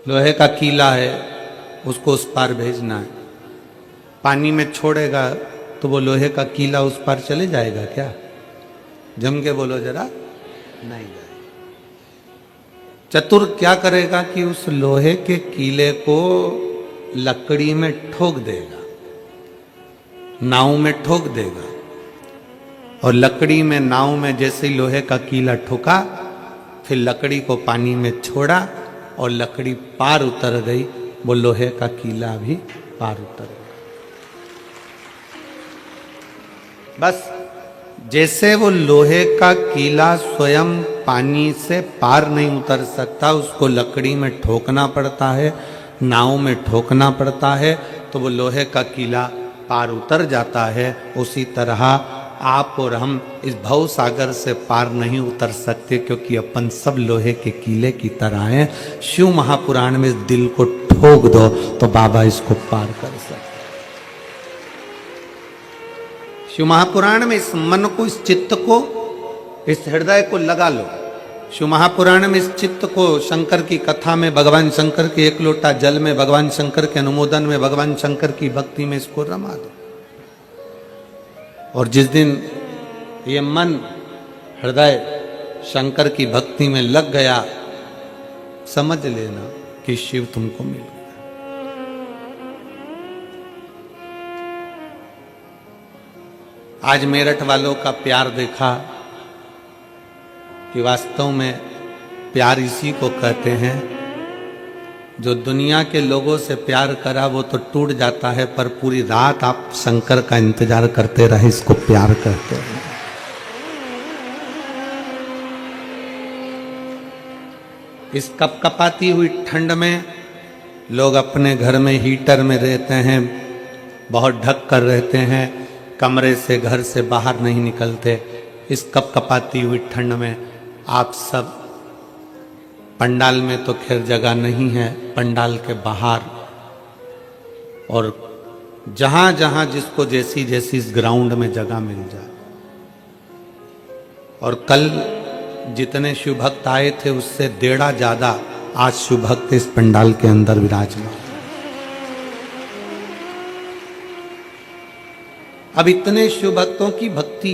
लोहे का कीला है, उसको उस पार भेजना है। पानी में छोड़ेगा तो वो लोहे का कीला उस पार चले जाएगा क्या? जम के बोलो जरा, नहीं जाएगा। चतुर क्या करेगा कि उस लोहे के कीले को लकड़ी में ठोक देगा, नाव में ठोक देगा, और लकड़ी में नाव में जैसे ही लोहे का कीला ठोका, फिर लकड़ी को पानी में छोड़ा और लकड़ी पार उतर गई, वो लोहे का कीला भी पार उतर गया। बस जैसे वो लोहे का कीला स्वयं पानी से पार नहीं उतर सकता, उसको लकड़ी में ठोकना पड़ता है, नाव में ठोकना पड़ता है, तो वो लोहे का कीला पार उतर जाता है। उसी तरह आप और हम इस भव सागर से पार नहीं उतर सकते, क्योंकि अपन सब लोहे के कीले की तरह हैं। शिव महापुराण में इस दिल को ठोक दो तो बाबा इसको पार कर सकते। शिव महापुराण में इस मन को, इस चित्त को, इस हृदय को लगा लो। शिव महापुराण में इस चित्त को, शंकर की कथा में, भगवान शंकर के एक लोटा जल में, भगवान शंकर के अनुमोदन में, भगवान शंकर की भक्ति में इसको रमा दो। और जिस दिन ये मन, हृदय शंकर की भक्ति में लग गया, समझ लेना कि शिव तुमको मिल गया। आज मेरठ वालों का प्यार देखा कि वास्तव में प्यार इसी को कहते हैं। जो दुनिया के लोगों से प्यार करा वो तो टूट जाता है, पर पूरी रात आप शंकर का इंतजार करते रहे, इसको प्यार कहते हैं। इस कपकपाती हुई ठंड में लोग अपने घर में हीटर में रहते हैं, बहुत ढक कर रहते हैं, कमरे से, घर से बाहर नहीं निकलते। इस कपकपाती हुई ठंड में आप सब, पंडाल में तो खैर जगह नहीं है, पंडाल के बाहर और जहां जहां जिसको जैसी जैसी इस ग्राउंड में जगह मिल जाए। और कल जितने शिव भक्त आए थे उससे 1.5 ज्यादा आज शिव भक्त इस पंडाल के अंदर विराजमान। अब इतने शिव भक्तों की भक्ति,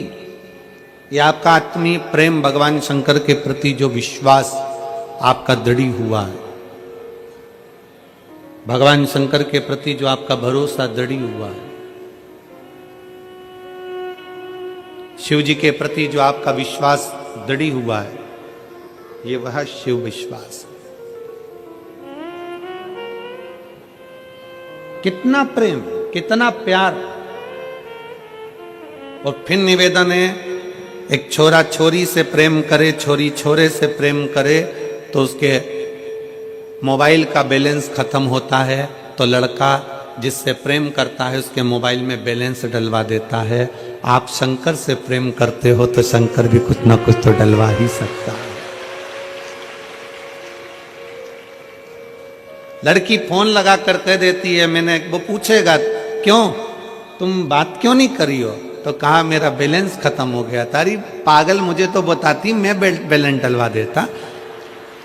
ये आपका आत्मीय प्रेम, भगवान शंकर के प्रति जो विश्वास आपका दृढ़ हुआ है, भगवान शंकर के प्रति जो आपका भरोसा दृढ़ हुआ है, शिव जी के प्रति जो आपका विश्वास दृढ़ हुआ है, ये वह शिव विश्वास है। कितना प्रेम, कितना प्यार। और फिर निवेदन है, एक छोरा छोरी से प्रेम करे, छोरी छोरे से प्रेम करे तो उसके मोबाइल का बैलेंस खत्म होता है, तो लड़का जिससे प्रेम करता है उसके मोबाइल में बैलेंस डलवा देता है। आप शंकर से प्रेम करते हो तो शंकर भी कुछ ना कुछ तो डलवा ही सकता है। लड़की फोन लगा कर कह देती है, वो पूछेगा क्यों, तुम बात क्यों नहीं करी हो, तो कहा मेरा बैलेंस खत्म हो गया। तारी पागल, मुझे तो बताती, मैं बैलेंस डलवा देता।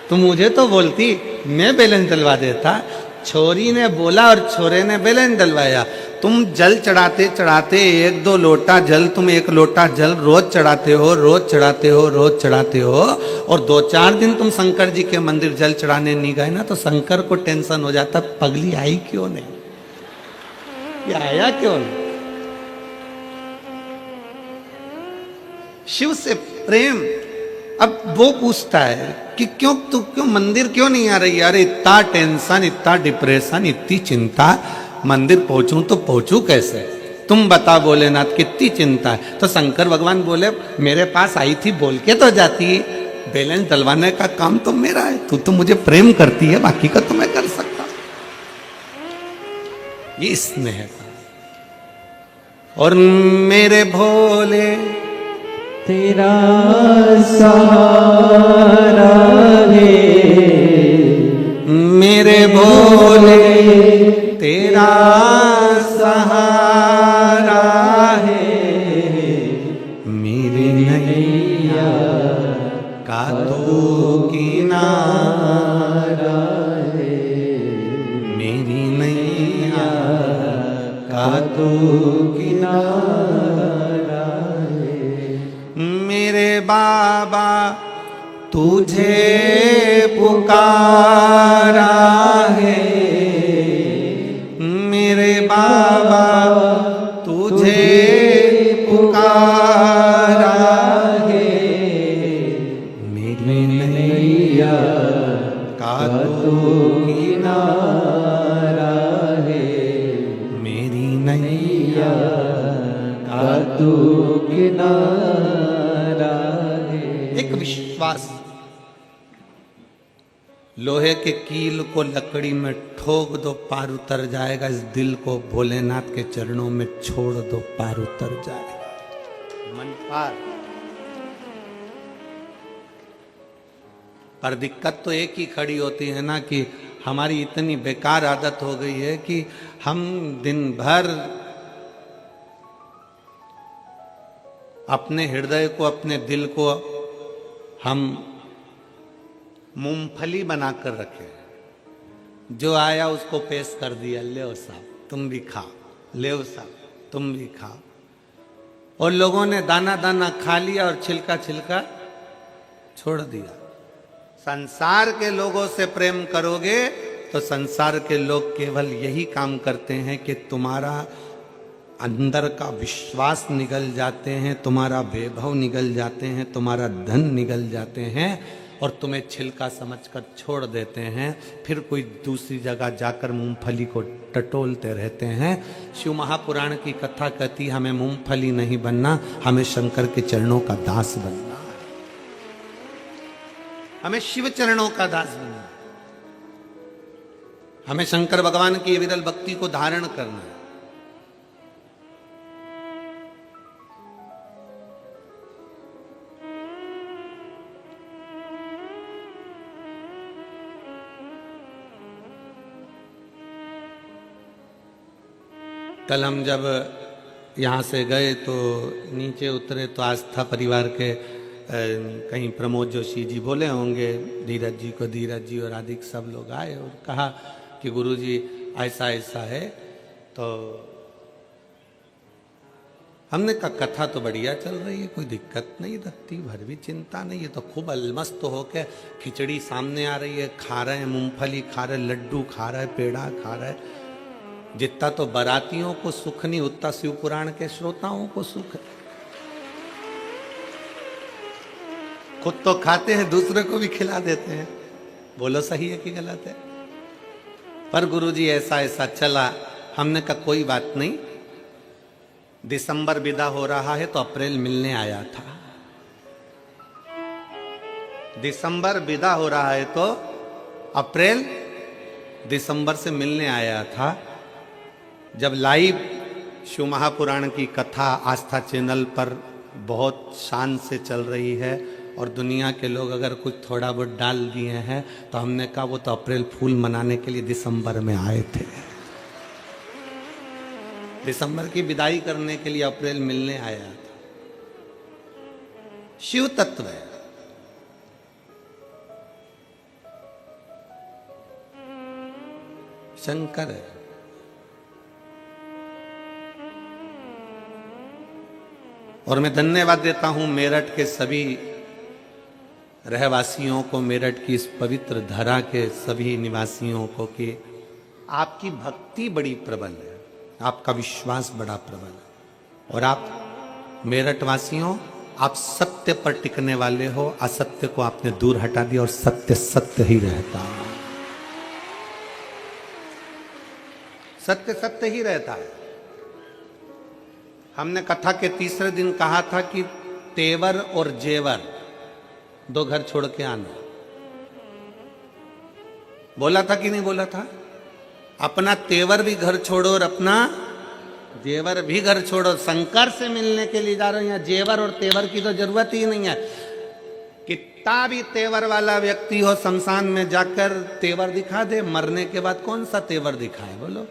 तुम मुझे तो बोलती, मैं बैलेंस डलवा देता। छोरी ने बोला और छोरे ने बैलेंस डलवाया। तुम जल चढ़ाते चढ़ाते 1-2 लोटा जल, तुम 1 लोटा जल रोज चढ़ाते हो, रोज चढ़ाते हो, रोज चढ़ाते हो, और 2-4 दिन तुम शंकर जी के मंदिर जल चढ़ाने नहीं गए ना, तो शंकर को टेंशन हो जाता, पगली आई क्यों नहीं, ये आया क्यों नहीं। शिव से प्रेम। अब वो पूछता है कि क्यों मंदिर क्यों नहीं आ रही। अरे इतना टेंशन, इतना डिप्रेशन, इतनी चिंता, मंदिर पहुंचूं तो पहुंचूं कैसे, तुम बता भोलेनाथ, कितनी चिंता है। तो शंकर भगवान बोले, मेरे पास आई थी, बोल के तो जाती, बैलेंस डलवाने का काम तो मेरा है, तू तो मुझे प्रेम करती है, बाकी का तो मैं कर सकता। ये स्नेह है। और मेरे भोले तेरा सहारा है, मेरे भोले तेरा सहारा है, मेरी नैया का तू किनारा है। तू किनारा है। मेरे बाबा तुझे पुकारा है, मेरे बाबा तुझे पुकारा है। मेरी नैया का तू किनारा है, मेरी नैया का तू किनारा है। एक विश्वास, लोहे के कील को लकड़ी में ठोक दो पार उतर जाएगा, इस दिल को भोलेनाथ के चरणों में छोड़ दो पार उतर जाएगा, मन पार। पर दिक्कत तो एक ही खड़ी होती है ना कि हमारी इतनी बेकार आदत हो गई है कि हम दिन भर अपने हृदय को, अपने दिल को हम मूंगफली बनाकर रखे। जो आया उसको पेश कर दिया, ले साहब तुम भी खाओ, ले साहब तुम भी खाओ। और लोगों ने दाना दाना खा लिया और छिलका छिलका छोड़ दिया। संसार के लोगों से प्रेम करोगे तो संसार के लोग केवल यही काम करते हैं कि तुम्हारा अंदर का विश्वास निगल जाते हैं, तुम्हारा वैभव निगल जाते हैं, तुम्हारा धन निगल जाते हैं और तुम्हें छिलका समझकर छोड़ देते हैं। फिर कोई दूसरी जगह जाकर मूंगफली को टटोलते रहते हैं। शिव महापुराण की कथा कहती हमें मूंगफली नहीं बनना, हमें शंकर के चरणों का दास बनना है, हमें शिव चरणों का दास बनना है, हमें शंकर भगवान की विरल भक्ति को धारण करना है। कल हम जब यहाँ से गए तो नीचे उतरे तो आस्था परिवार के कहीं प्रमोद जोशी जी बोले होंगे धीरज जी को, धीरज जी और आदिक सब लोग आए और कहा कि गुरुजी ऐसा ऐसा है। तो हमने कहा कथा तो बढ़िया चल रही है, कोई दिक्कत नहीं, रत्ती भर भी चिंता नहीं है। तो खूब अलमस्त होके खिचड़ी सामने आ रही है, खा रहे हैं, मूंगफली खा रहे, लड्डू खा रहे, पेड़ा खा रहे। जितना तो बारातियों को सुख नहीं उतना शिव पुराण के श्रोताओं को सुख है। खुद तो खाते हैं, दूसरे को भी खिला देते हैं। बोलो सही है कि गलत है? पर गुरुजी ऐसा ऐसा चला। हमने कहा कोई बात नहीं, दिसंबर विदा हो रहा है तो अप्रैल मिलने आया था। दिसंबर विदा हो रहा है तो अप्रैल दिसंबर से मिलने आया था। जब लाइव शिव महापुराण की कथा आस्था चैनल पर बहुत शान से चल रही है और दुनिया के लोग अगर कुछ थोड़ा बहुत डाल दिए हैं तो हमने कहा वो तो अप्रैल फूल मनाने के लिए दिसंबर में आए थे, दिसंबर की विदाई करने के लिए अप्रैल मिलने आया था। शिव तत्व है। शंकर है। और मैं धन्यवाद देता हूं मेरठ के सभी रहवासियों को, मेरठ की इस पवित्र धरा के सभी निवासियों को कि आपकी भक्ति बड़ी प्रबल है, आपका विश्वास बड़ा प्रबल है। और आप मेरठ वासियों, आप सत्य पर टिकने वाले हो। असत्य को आपने दूर हटा दिया और सत्य सत्य ही रहता है। सत्य सत्य ही रहता है। हमने कथा के तीसरे दिन कहा था कि तेवर और जेवर दो घर छोड़ के आना। बोला था कि नहीं बोला था? अपना तेवर भी घर छोड़ो और अपना जेवर भी घर छोड़ो। शंकर से मिलने के लिए जा रहे हो, यहाँ जेवर और तेवर की तो जरूरत ही नहीं है। कितना भी तेवर वाला व्यक्ति हो, शमशान में जाकर तेवर दिखा दे, मरने के बाद कौन सा तेवर दिखाए बोलो?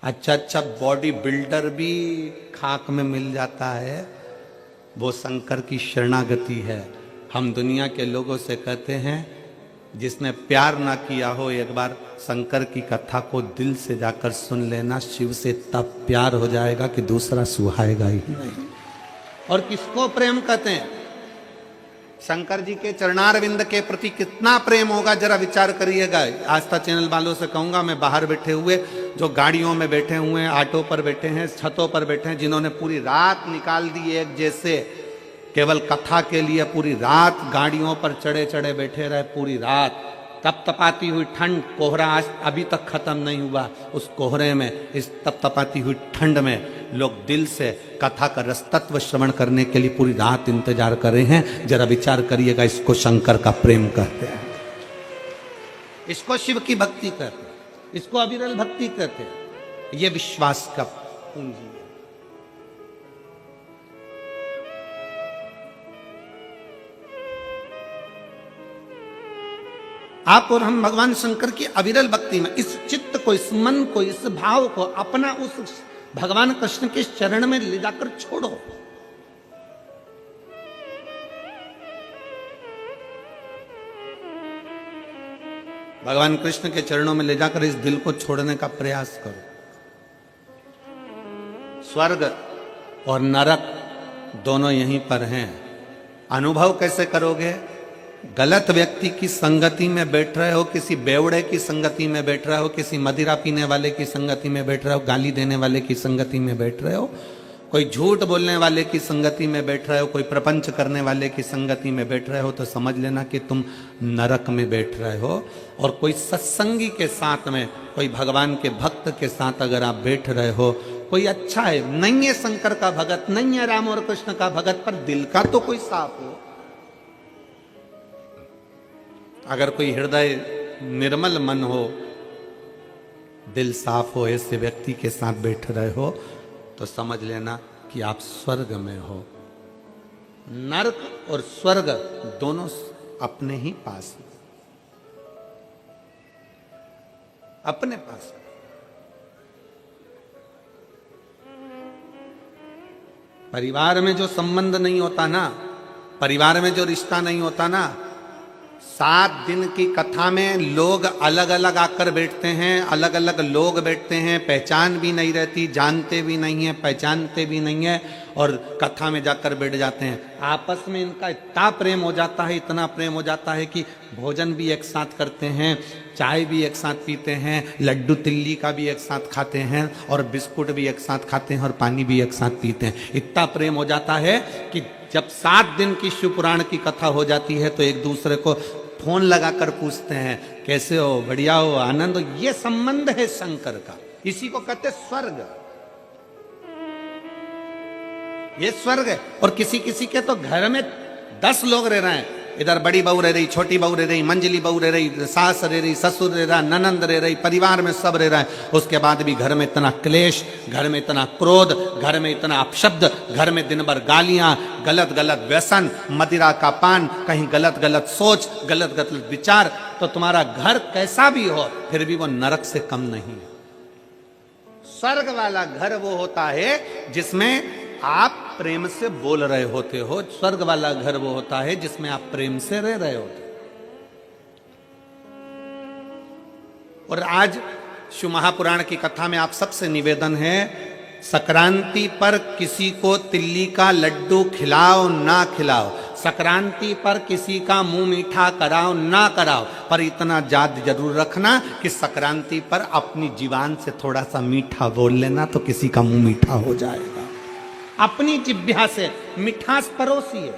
अच्छा अच्छा बॉडी बिल्डर भी खाक में मिल जाता है। वो शंकर की शरणागति है। हम दुनिया के लोगों से कहते हैं जिसने प्यार ना किया हो एक बार शंकर की कथा को दिल से जाकर सुन लेना, शिव से तब प्यार हो जाएगा कि दूसरा सुहाएगा ही नहीं। और किसको प्रेम कहते हैं? शंकर जी के चरणारविंद के प्रति कितना प्रेम होगा जरा विचार करिएगा। आस्था चैनल वालों से कहूंगा, मैं बाहर बैठे हुए जो गाड़ियों में बैठे हुए हैं, ऑटो पर बैठे हैं, छतों पर बैठे हैं, जिन्होंने पूरी रात निकाल दी एक जैसे केवल कथा के लिए, पूरी रात गाड़ियों पर चढ़े चढ़े बैठे रहे, पूरी रात तपतपाती हुई ठंड, कोहरा आज अभी तक खत्म नहीं हुआ, उस कोहरे में, इस तपतपाती हुई ठंड में लोग दिल से कथा का रसतत्व श्रवण करने के लिए पूरी रात इंतजार कर रहे हैं। जरा विचार करिएगा, इसको शंकर का प्रेम कहते हैं, इसको शिव की भक्ति कहते हैं, इसको अविरल भक्ति कहते हैं। ये विश्वास का पूंजी है। आप और हम भगवान शंकर की अविरल भक्ति में इस चित्त को, इस मन को, इस भाव को अपना उस भगवान कृष्ण के चरण में ले जाकर छोड़ो। भगवान कृष्ण के चरणों में ले जाकर इस दिल को छोड़ने का प्रयास करो। स्वर्ग और नरक दोनों यहीं पर हैं। अनुभव कैसे करोगे? गलत व्यक्ति की संगति में बैठ रहे हो, किसी बेवड़े की संगति में बैठ रहे हो, किसी मदिरा पीने वाले की संगति में बैठ रहे हो, गाली देने वाले की संगति में बैठ रहे हो, कोई झूठ बोलने वाले की संगति में बैठ रहे हो, कोई प्रपंच करने वाले की संगति में बैठ रहे हो, तो समझ लेना कि तुम नरक में बैठ रहे हो। और कोई सत्संगी के साथ में, कोई भगवान के भक्त के साथ अगर आप बैठ रहे हो, कोई अच्छा है, नहीं है शंकर का भगत, नहीं है राम और कृष्ण का भगत, पर दिल का तो कोई साफ हो। अगर कोई हृदय निर्मल मन हो, दिल साफ हो, ऐसे व्यक्ति के साथ बैठ रहे हो, तो समझ लेना कि आप स्वर्ग में हो। नरक और स्वर्ग दोनों अपने ही पास हैं, अपने पास। परिवार में जो संबंध नहीं होता ना, परिवार में जो रिश्ता नहीं होता ना, 7 दिन की कथा में लोग अलग अलग आकर बैठते हैं, अलग अलग लोग बैठते हैं, पहचान भी नहीं रहती, जानते भी नहीं है, पहचानते भी नहीं है, और कथा में जाकर बैठ जाते हैं। आपस में इनका इतना प्रेम हो जाता है, इतना प्रेम हो जाता है कि भोजन भी एक साथ करते हैं, चाय भी एक साथ पीते हैं, लड्डू तिल्ली का भी एक साथ खाते हैं, और बिस्कुट भी एक साथ खाते हैं, और पानी भी एक साथ पीते हैं। इतना प्रेम हो जाता है कि जब 7 दिन की शिव पुराण की कथा हो जाती है तो एक दूसरे को फोन लगाकर पूछते हैं, कैसे हो, बढ़िया हो, आनंद हो। ये संबंध है शंकर का, इसी को कहते स्वर्ग। ये स्वर्ग है। और किसी किसी के तो घर में 10 लोग रह रहे हैं, इधर बड़ी बहू रह रही, छोटी बहू रह रही, मंजली बहू रह रही, सास रह रही, ससुर रह रहा, ननंद रह रही, परिवार में सब रह रहा है। उसके बाद भी घर में इतना क्लेश, घर में इतना क्रोध, घर में इतना अपशब्द, घर में दिन भर गालियां, गलत गलत व्यसन, मदिरा का पान, कहीं गलत गलत सोच, गलत गलत विचार। तो तुम्हारा घर कैसा भी हो, फिर भी वो नरक से कम नहीं है। स्वर्ग वाला घर वो होता है जिसमें आप प्रेम से बोल रहे होते हो। स्वर्ग वाला घर वो होता है जिसमें आप प्रेम से रह रहे होते। और आज शिव महापुराण की कथा में आप सबसे निवेदन है, संक्रांति पर किसी को तिल्ली का लड्डू खिलाओ ना खिलाओ, संक्रांति पर किसी का मुंह मीठा कराओ ना कराओ, पर इतना याद जरूर रखना कि संक्रांति पर अपनी जीवान से थोड़ा सा मीठा बोल लेना, तो किसी का मुंह मीठा हो जाएगा। अपनी जिह्वा से मिठास परोसिए,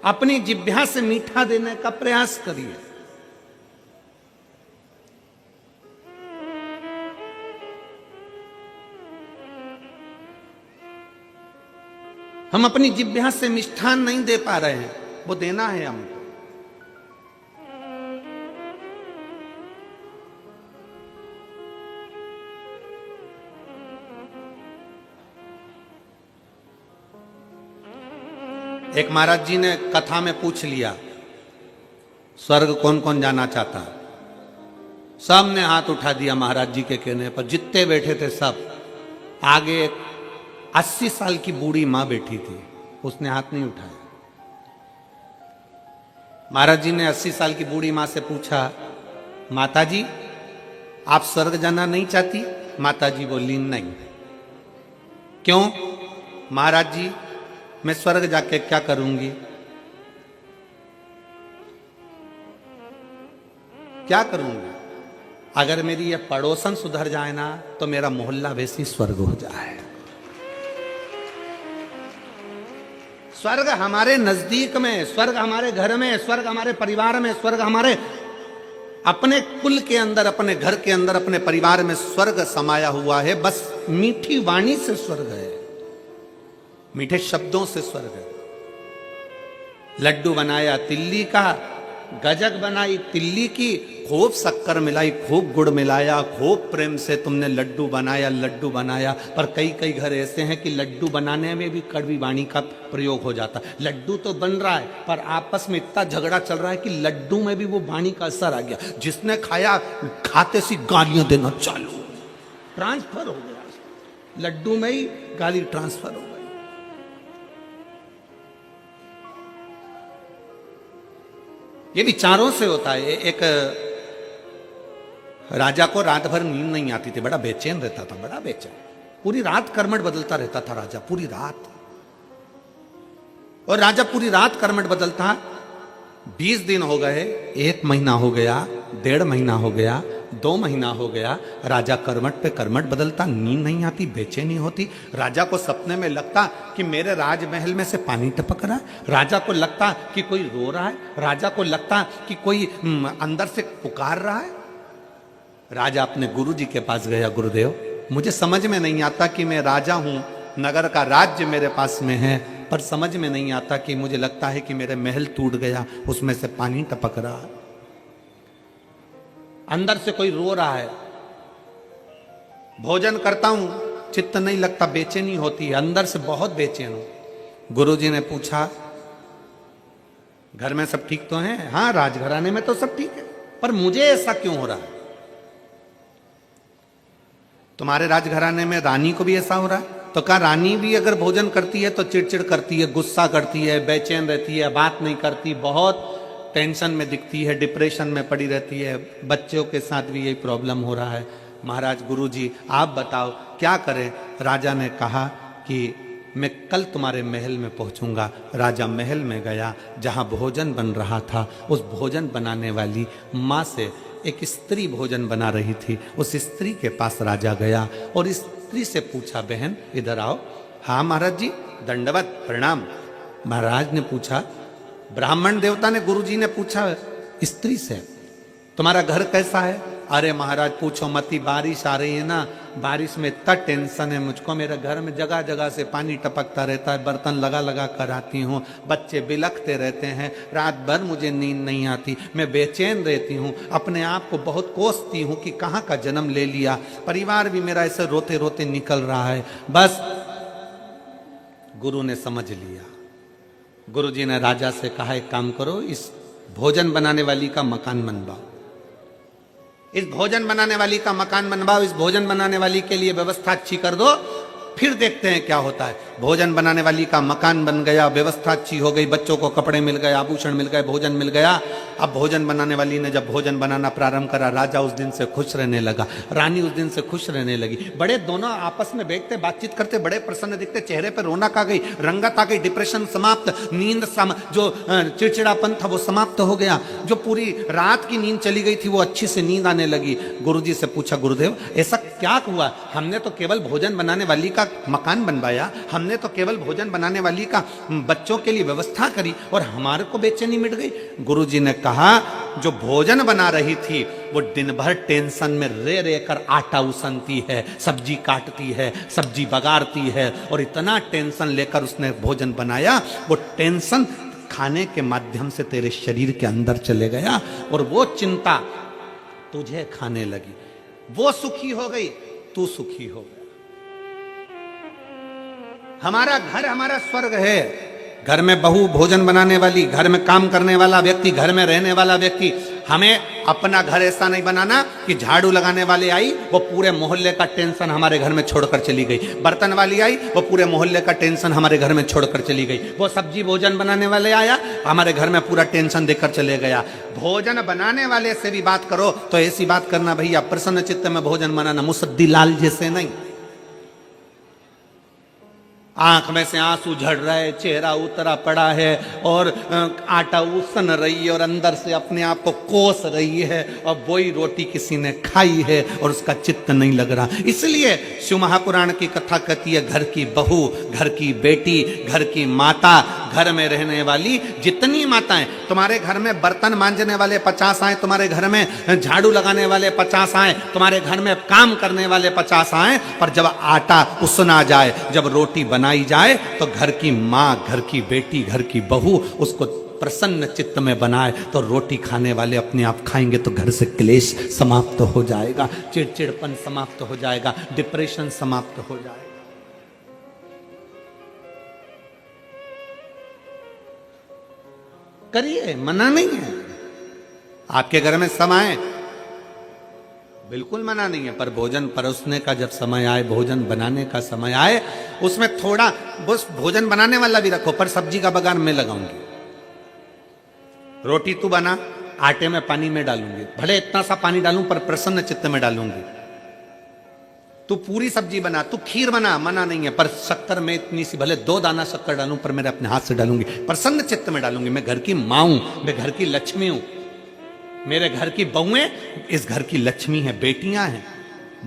अपनी जिह्वा से मीठा देने का प्रयास करिए। हम अपनी जिह्वा से मिष्ठान नहीं दे पा रहे हैं, वो देना है हमको। एक महाराज जी ने कथा में पूछ लिया, स्वर्ग कौन कौन जाना चाहता? सब ने हाथ उठा दिया महाराज जी के कहने पर, जितने बैठे थे सब। आगे 80 साल की बूढ़ी मां बैठी थी, उसने हाथ नहीं उठाया। महाराज जी ने 80 साल की बूढ़ी माँ से पूछा, माता जी आप स्वर्ग जाना नहीं चाहती? माता जी बोली नहीं। क्यों? महाराज जी मैं स्वर्ग जाके क्या करूंगी? क्या करूंगी? अगर मेरी ये पड़ोसन सुधर जाए ना तो मेरा मोहल्ला वैसी स्वर्ग हो जाए। स्वर्ग हमारे नजदीक में, स्वर्ग हमारे घर में, स्वर्ग हमारे परिवार में, स्वर्ग हमारे अपने कुल के अंदर, अपने घर के अंदर, अपने परिवार में स्वर्ग समाया हुआ है। बस मीठी वाणी से स्वर्ग है, मीठे शब्दों से स्वर्ग है। लड्डू बनाया तिल्ली का, गजक बनाई तिल्ली की, खूब शक्कर मिलाई, खूब गुड़ मिलाया, खूब प्रेम से तुमने लड्डू बनाया। पर कई कई घर ऐसे हैं कि लड्डू बनाने में भी कड़वी वाणी का प्रयोग हो जाता। लड्डू तो बन रहा है पर आपस में इतना झगड़ा चल रहा है कि लड्डू में भी वो वाणी का असर आ गया। जिसने खाया खाते सी गालियां देना चालू, ट्रांसफर हो गया, लड्डू में ही गाली ट्रांसफर हो गई। ये विचारों से होता है। एक राजा को रात भर नींद नहीं आती थी, बड़ा बेचैन रहता था, बड़ा बेचैन। पूरी रात कर्मठ बदलता रहता था राजा, पूरी रात। और राजा पूरी रात कर्मठ बदलता। 20 दिन हो गए, 1 महीना हो गया, 1.5 महीना हो गया, 2 महीना हो गया, राजा कर्मठ पे कर्मठ बदलता, नींद नहीं आती, बेचैनी होती। राजा को सपने में लगता कि मेरे राजमहल में से पानी टपक रहा है, राजा को लगता कि कोई रो रहा है, राजा को लगता कि कोई अंदर से पुकार रहा है। राजा अपने गुरुजी के पास गया, गुरुदेव मुझे समझ में नहीं आता कि मैं राजा हूं, नगर का राज्य मेरे पास में है, पर समझ में नहीं आता कि मुझे लगता है कि मेरे महल टूट गया, उसमें से पानी टपक रहा है, अंदर से कोई रो रहा है। भोजन करता हूं, चित्त नहीं लगता, बेचैनी होती है, अंदर से बहुत बेचैन हूं। गुरुजी ने पूछा, घर में सब ठीक तो हैं? हाँ, राजघराने में तो सब ठीक है, पर मुझे ऐसा क्यों हो रहा है? तुम्हारे राजघराने में रानी को भी ऐसा हो रहा है? तो कहा रानी भी अगर भोजन करती है तो चिड़चिड़ करती है, गुस्सा करती है, बेचैन रहती है, बात नहीं करती, बहुत टेंशन में दिखती है, डिप्रेशन में पड़ी रहती है। बच्चों के साथ भी यही प्रॉब्लम हो रहा है। महाराज गुरुजी आप बताओ क्या करें? राजा ने कहा कि मैं कल तुम्हारे महल में पहुंचूंगा। राजा महल में गया, जहां भोजन बन रहा था, उस भोजन बनाने वाली माँ से एक स्त्री भोजन बना रही थी। उस स्त्री के पास राजा गया और इस स्त्री से पूछा, बहन इधर आओ। हाँ महाराज जी, दंडवत प्रणाम। महाराज ने पूछा, ब्राह्मण देवता ने, गुरुजी ने पूछा स्त्री से, तुम्हारा घर कैसा है? अरे महाराज पूछो मती, बारिश आ रही है ना, बारिश में इतना टेंशन है मुझको, मेरे घर में जगह जगह से पानी टपकता रहता है, बर्तन लगा लगा कर आती हूँ, बच्चे बिलखते रहते हैं, रात भर मुझे नींद नहीं आती, मैं बेचैन रहती हूँ, अपने आप को बहुत कोसती हूँ कि कहाँ का जन्म ले लिया, परिवार भी मेरा ऐसे रोते रोते निकल रहा है। बस गुरु ने समझ लिया। गुरुजी ने राजा से कहा, एक काम करो, इस भोजन बनाने वाली का मकान बनवाओ, इस भोजन बनाने वाली का मकान बनवाओ, इस भोजन बनाने वाली के लिए व्यवस्था अच्छी कर दो, फिर देखते हैं क्या होता है। भोजन बनाने वाली का मकान बन गया, व्यवस्था अच्छी हो गई, बच्चों को कपड़े मिल गए, आभूषण मिल गए, भोजन मिल गया। अब भोजन बनाने वाली ने जब भोजन बनाना प्रारंभ करा, राजा उस दिन से खुश रहने लगा, रानी उस दिन से खुश रहने लगी। बड़े दोनों आपस में बैठते बातचीत करते, बड़े प्रसन्न दिखते, चेहरे पर रौनक आ गई, रंगत आ गई, डिप्रेशन समाप्त, नींद जो चिड़चिड़ापन था वो समाप्त हो गया, जो पूरी रात की नींद चली गई थी वो अच्छी से नींद आने लगी। गुरुजी से पूछा, गुरुदेव ऐसा क्या हुआ? हमने तो केवल भोजन बनाने वाली का मकान बनवाया, हमने तो केवल भोजन बनाने वाली का बच्चों के लिए व्यवस्था करी और हमारे को बेचैनी मिट गई। गुरुजी ने कहा, जो भोजन बना रही थी वो दिन भर टेंशन में रह कर आटा उसनती है, सब्जी काटती है, सब्जी बगाड़ती है, और इतना टेंशन लेकर उसने भोजन बनाया, वो टेंशन खाने के माध्यम से तेरे शरीर के अंदर चले गया और वो चिंता तुझे खाने लगी। वो सुखी हो गई, तू सुखी हो गया। हमारा घर हमारा स्वर्ग है। घर में बहू भोजन बनाने वाली, घर में काम करने वाला व्यक्ति, घर में रहने वाला व्यक्ति हमें अपना घर ऐसा नहीं बनाना कि झाड़ू लगाने वाली आई वो पूरे मोहल्ले का टेंशन हमारे घर में छोड़कर चली गई, बर्तन वाली आई वो पूरे मोहल्ले का टेंशन हमारे घर में छोड़कर चली गई, वो सब्जी भोजन बनाने वाले आया हमारे घर में पूरा टेंशन देकर चले गया। भोजन बनाने वाले से भी बात करो तो ऐसी बात करना भैया प्रसन्न चित्त में भोजन बनाना, मुसद्दी लाल जैसे नहीं। आंख में से आंसू झड़ रहा है, चेहरा उतरा पड़ा है और आटा उसन रही है और अंदर से अपने आप को कोस रही है और वही रोटी किसी ने खाई है और उसका चित्त नहीं लग रहा। इसलिए शिव महापुराण की कथा कहती है घर की बहू, घर की बेटी, घर की माता, घर में रहने वाली जितनी माताएं, तुम्हारे घर में बर्तन मांजने वाले 50 आए, तुम्हारे घर में झाड़ू लगाने वाले 50 आए, तुम्हारे घर में काम करने वाले 50 आए, पर जब आटा उसना जाए, जब रोटी बनाई जाए तो घर की माँ, घर की बेटी, घर की बहू उसको प्रसन्न चित्त में बनाए तो रोटी खाने वाले अपने आप खाएंगे तो घर से क्लेश समाप्त हो जाएगा, चिड़चिड़पन समाप्त हो जाएगा, डिप्रेशन समाप्त हो जाएगा। करिए, मना नहीं है। आपके घर में समय बिल्कुल मना नहीं है, पर भोजन परोसने का जब समय आए, भोजन बनाने का समय आए, उसमें थोड़ा बस भोजन बनाने वाला भी रखो, पर सब्जी का बगान मैं लगाऊंगी। रोटी तू बना, आटे में पानी में डालूंगी, भले इतना सा पानी डालूं पर प्रसन्न चित्त में डालूंगी। तू पूरी सब्जी बना, तू खीर बना, मना नहीं है, पर शक्कर में इतनी सी, भले 2 दाना शक्कर डालूं पर मेरे अपने हाथ से डालूंगी, प्रसन्न चित्त में डालूंगी। मैं घर की मां हूं, मैं घर की लक्ष्मी हूं, मेरे घर की बहुएं इस घर की लक्ष्मी है, बेटियां हैं,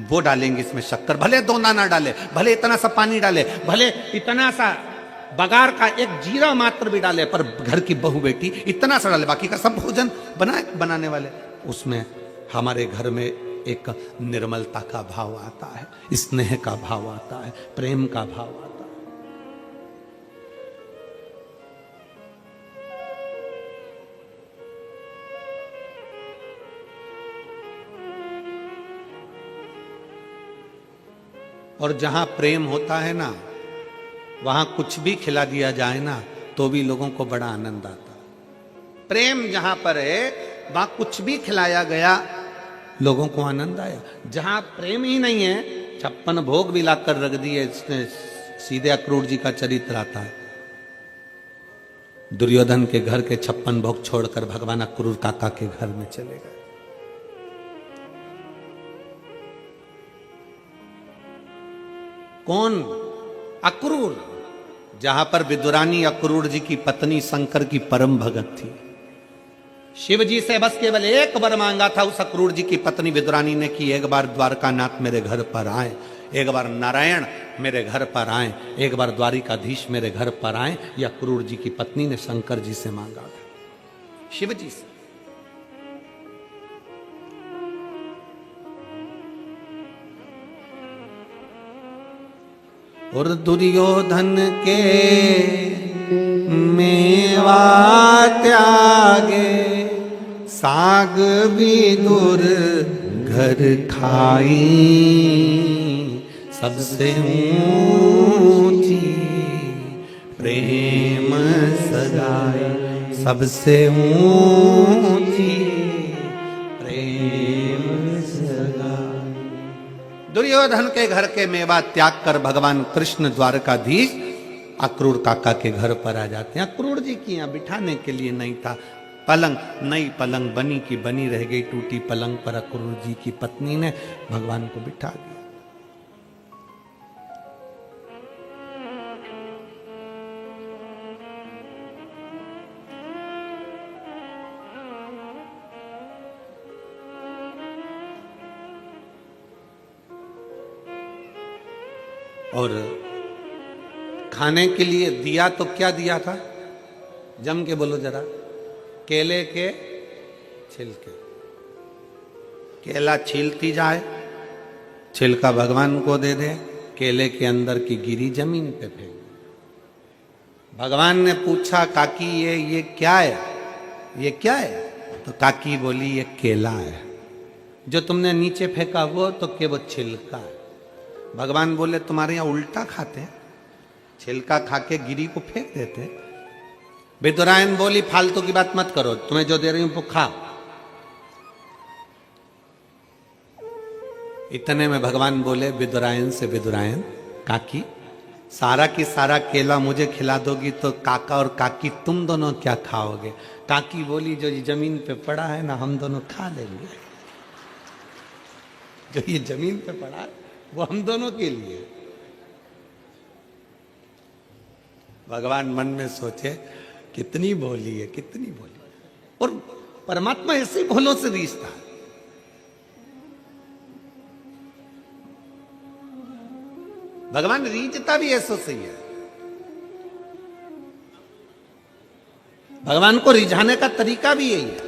वो डालेंगे इसमें शक्कर, भले 2 दाना डाले, भले इतना सा पानी डाले, भले इतना सा बगार का एक जीरा मात्र भी डाले, पर घर की बहू बेटी इतना सा डाले, बाकी का सब भोजन बनाने वाले। उसमें हमारे घर में एक निर्मलता का भाव आता है, स्नेह का भाव आता है, प्रेम का भाव आता है। और जहां प्रेम होता है ना, वहां कुछ भी खिला दिया जाए ना तो भी लोगों को बड़ा आनंद आता है। प्रेम जहां पर है वहां कुछ भी खिलाया गया लोगों को आनंद आया। जहां प्रेम ही नहीं है, 56 भोग भी लाकर रख दिए, इसमें सीधे अक्रूर जी का चरित्र आता है। दुर्योधन के घर के 56 भोग छोड़कर भगवान अक्रूर काका के घर में चले गए। कौन? अक्रूर। जहां पर विदुरानी अक्रूर जी की पत्नी शंकर की परम भगत थी। शिव जी से बस केवल एक वर मांगा था उस अक्रूर जी की पत्नी विदुरानी ने कि एक बार द्वारकानाथ मेरे घर पर आए, एक बार नारायण मेरे घर पर आए, एक बार द्वारिकाधीश मेरे घर पर आए। यह अक्रूर जी की पत्नी ने शंकर जी से मांगा था, शिव जी से। और दुर्योधन के मेवा त्यागे, साग विदुर घर खाई, सबसे ऊंची प्रेम सगाई, सबसे ऊंची प्रेम सगाई। दुर्योधन के घर के मेवा त्याग कर भगवान कृष्ण द्वारकाधीश अक्रूर काका के घर पर आ जाते हैं। अक्रूर जी की यहाँ बिठाने के लिए नहीं था पलंग, नई पलंग बनी की बनी रह गई, टूटी पलंग पर अक्रूर जी की पत्नी ने भगवान को बिठा दिया। और खाने के लिए दिया तो क्या दिया था? जम के बोलो जरा। केले के छिलके। केला छीलती जाए, छिलका भगवान को दे दे, केले के अंदर की गिरी जमीन पे फेंक। भगवान ने पूछा काकी ये क्या है, ये क्या है? तो काकी बोली ये केला है। जो तुमने नीचे फेंका वो तो केवल छिलका है। भगवान बोले तुम्हारे यहाँ उल्टा खाते हैं, छिलका खा के गिरी को फेंक देते। विदुरायन बोली फालतू की बात मत करो, तुम्हें जो दे रही हूं वो खा। इतने में भगवान बोले विदुरायन से, विदुरायन काकी, सारा की सारा केला मुझे खिला दोगी तो काका और काकी तुम दोनों क्या खाओगे? काकी बोली जो ये जमीन पे पड़ा है ना हम दोनों खा लेंगे, जो ये जमीन पे पड़ा है वो हम दोनों के लिए। भगवान मन में सोचे कितनी भोली है, कितनी भोली है। और परमात्मा ऐसे भोलों से रिश्ता है। भगवान रीझता भी ऐसो सही है। भगवान को रिझाने का तरीका भी यही है।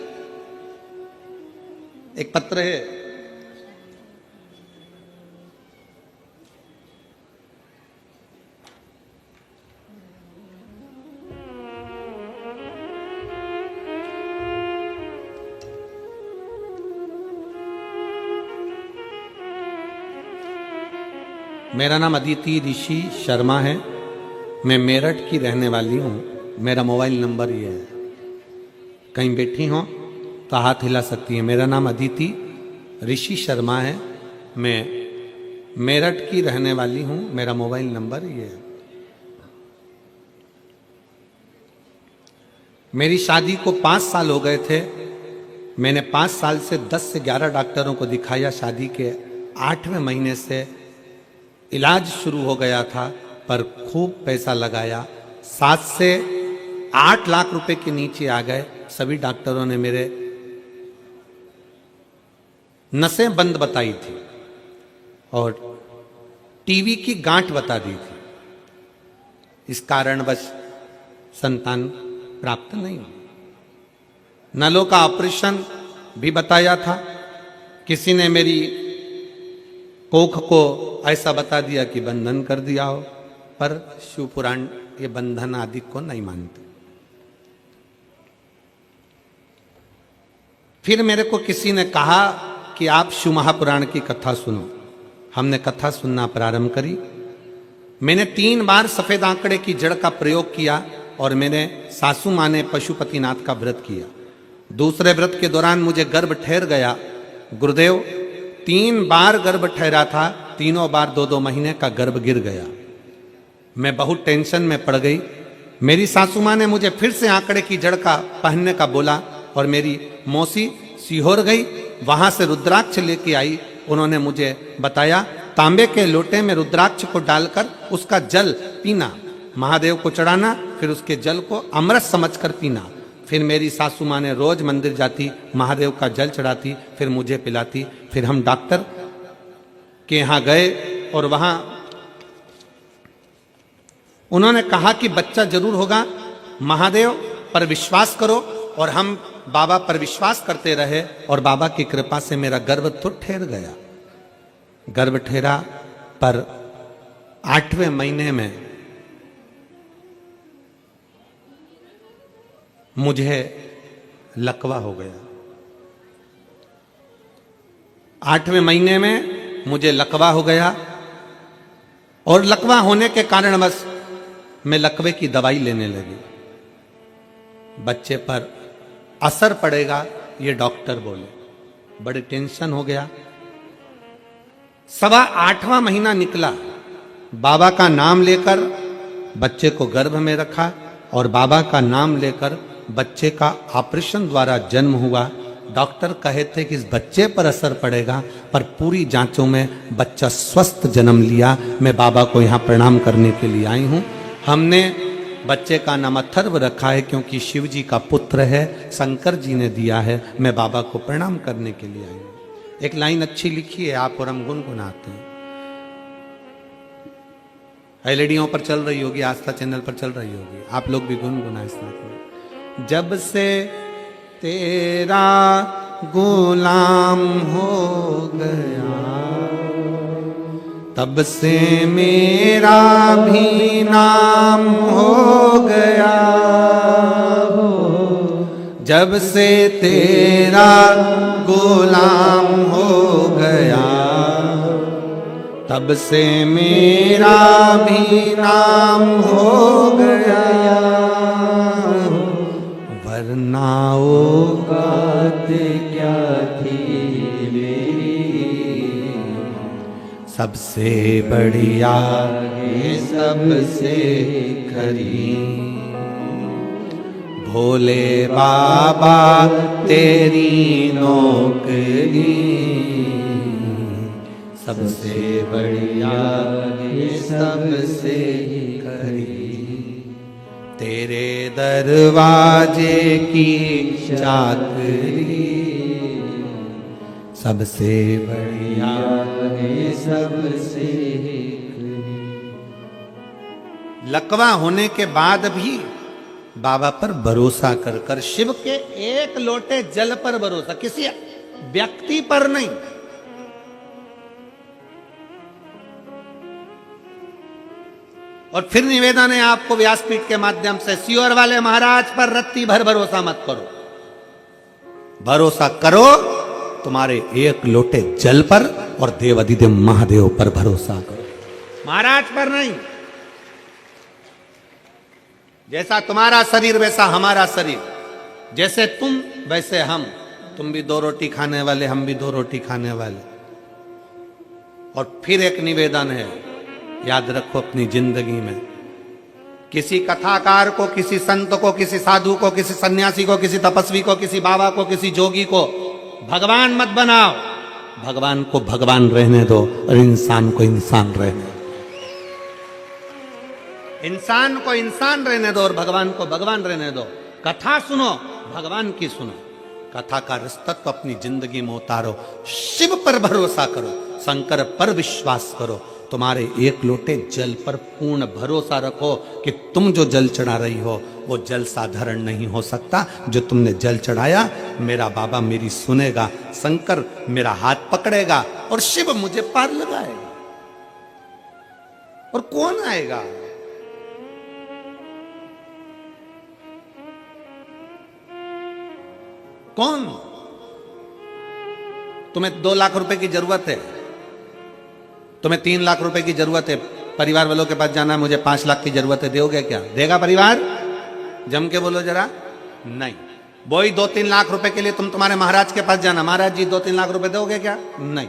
एक पत्र है, मेरा नाम अदिति ऋषि शर्मा है, मैं मेरठ की रहने वाली हूँ। मेरा मोबाइल नंबर ये है, कहीं बैठी हो तो हाथ हिला सकती है। मेरा नाम अदिति ऋषि शर्मा है, मैं मेरठ की रहने वाली हूँ। मेरा मोबाइल नंबर ये है। मेरी शादी को 5 साल हो गए थे। मैंने 5 साल से 10 से 11 डॉक्टरों को दिखाया। शादी के 8वें महीने से इलाज शुरू हो गया था, पर खूब पैसा लगाया। 7 से 8 लाख रुपए के नीचे आ गए। सभी डॉक्टरों ने मेरे नसें बंद बताई थी और टीवी की गांठ बता दी थी। इस कारणवश संतान प्राप्त नहीं हुई। नलों का ऑपरेशन भी बताया था। किसी ने मेरी कोख को ऐसा बता दिया कि बंधन कर दिया हो, पर शिव पुराण ये बंधन आदि को नहीं मानते। फिर मेरे को किसी ने कहा कि आप शिव महापुराण की कथा सुनो। हमने कथा सुनना प्रारंभ करी। मैंने 3 बार सफेद आंकड़े की जड़ का प्रयोग किया और मैंने सासू माँ ने पशुपतिनाथ का व्रत किया। दूसरे व्रत के दौरान मुझे गर्भ ठहर गया। गुरुदेव 3 बार गर्भ ठहरा था, तीनों बार 2-2 महीने का गर्भ गिर गया। मैं बहुत टेंशन में पड़ गई। मेरी सासू माँ ने मुझे फिर से आंकड़े की जड़ का पहनने का बोला और मेरी मौसी सीहोर गई, वहां से रुद्राक्ष लेके आई। उन्होंने मुझे बताया तांबे के लोटे में रुद्राक्ष को डालकर उसका जल पीना, महादेव को चढ़ाना, फिर उसके जल को अमृत समझकर पीना। फिर मेरी सासू माँ ने रोज मंदिर जाती, महादेव का जल चढ़ाती, फिर मुझे पिलाती। फिर हम डॉक्टर के यहाँ गए और वहाँ उन्होंने कहा कि बच्चा जरूर होगा, महादेव पर विश्वास करो। और हम बाबा पर विश्वास करते रहे और बाबा की कृपा से मेरा गर्भ तो ठहर गया। गर्भ ठहरा, पर 8वें महीने में मुझे लकवा हो गया। 8वें महीने में मुझे लकवा हो गया और लकवा होने के कारण बस मैं लकवे की दवाई लेने लगी। बच्चे पर असर पड़ेगा ये डॉक्टर बोले। बड़ी टेंशन हो गया। 8वां महीना निकला। बाबा का नाम लेकर बच्चे को गर्भ में रखा और बाबा का नाम लेकर बच्चे का ऑपरेशन द्वारा जन्म हुआ। डॉक्टर कहे थे कि इस बच्चे पर असर पड़ेगा, पर पूरी जांचों में बच्चा स्वस्थ जन्म लिया। मैं बाबा को यहाँ प्रणाम करने के लिए आई हूँ। हमने बच्चे का नाम अथर्व रखा है क्योंकि शिव जी का पुत्र है, शंकर जी ने दिया है। मैं बाबा को प्रणाम करने के लिए आई हूँ। एक लाइन अच्छी लिखी है आप और हम गुनगुनाते हैं। एलईडीओं पर चल रही होगी, आस्था चैनल पर चल रही होगी, आप लोग भी गुनगुनाएं साथ में। जब से तेरा गुलाम हो गया, तब से मेरा भी नाम हो गया। जब से तेरा गुलाम हो गया, तब से मेरा भी नाम हो गया। वरना औकात क्या थी मेरी, सबसे बढ़िया है सबसे खरी। भोले बाबा तेरी नौकरी सबसे बढ़िया है सबसे खरी। तेरे दरवाजे की चाकरी सबसे बढ़िया है सबसे खरी। लकवा होने के बाद भी बाबा पर भरोसा कर कर, शिव के एक लोटे जल पर भरोसा, किसी व्यक्ति पर नहीं। और फिर निवेदन है आपको व्यासपीठ के माध्यम से, सियोर वाले महाराज पर रत्ती भर भरोसा मत करो। भरोसा करो तुम्हारे एक लोटे जल पर और देवाधिदेव महादेव पर भरोसा करो, महाराज पर नहीं। जैसा तुम्हारा शरीर वैसा हमारा शरीर, जैसे तुम वैसे हम। तुम भी 2 रोटी खाने वाले, हम भी 2 रोटी खाने वाले। और फिर एक निवेदन है, याद रखो अपनी जिंदगी में, किसी कथाकार को, किसी संत को, किसी साधु को, किसी सन्यासी को, किसी तपस्वी को, किसी बाबा को, किसी जोगी को भगवान मत बनाओ। भगवान को भगवान रहने दो और इंसान को इंसान रहने दो। इंसान को इंसान रहने दो और भगवान को भगवान रहने दो। कथा सुनो, भगवान की सुनो। कथा का रसतत्व अपनी जिंदगी में उतारो। शिव पर भरोसा करो, शंकर पर विश्वास करो। तुम्हारे एक लोटे जल पर पूर्ण भरोसा रखो कि तुम जो जल चढ़ा रही हो वो जल साधारण नहीं हो सकता। जो तुमने जल चढ़ाया, मेरा बाबा मेरी सुनेगा, शंकर मेरा हाथ पकड़ेगा और शिव मुझे पार लगाएगा। और कौन आएगा? कौन? तुम्हें 2 लाख रुपए की जरूरत है, तुम्हें 3 लाख रुपए की जरूरत है, परिवार वालों के पास जाना, मुझे 5 लाख की जरूरत है, दोगे क्या? देगा परिवार? जम के बोलो जरा। नहीं। वही 2-3 लाख रुपए के लिए तुम तुम्हारे महाराज के पास जाना, महाराज जी 2-3 लाख रुपए दोगे क्या? नहीं।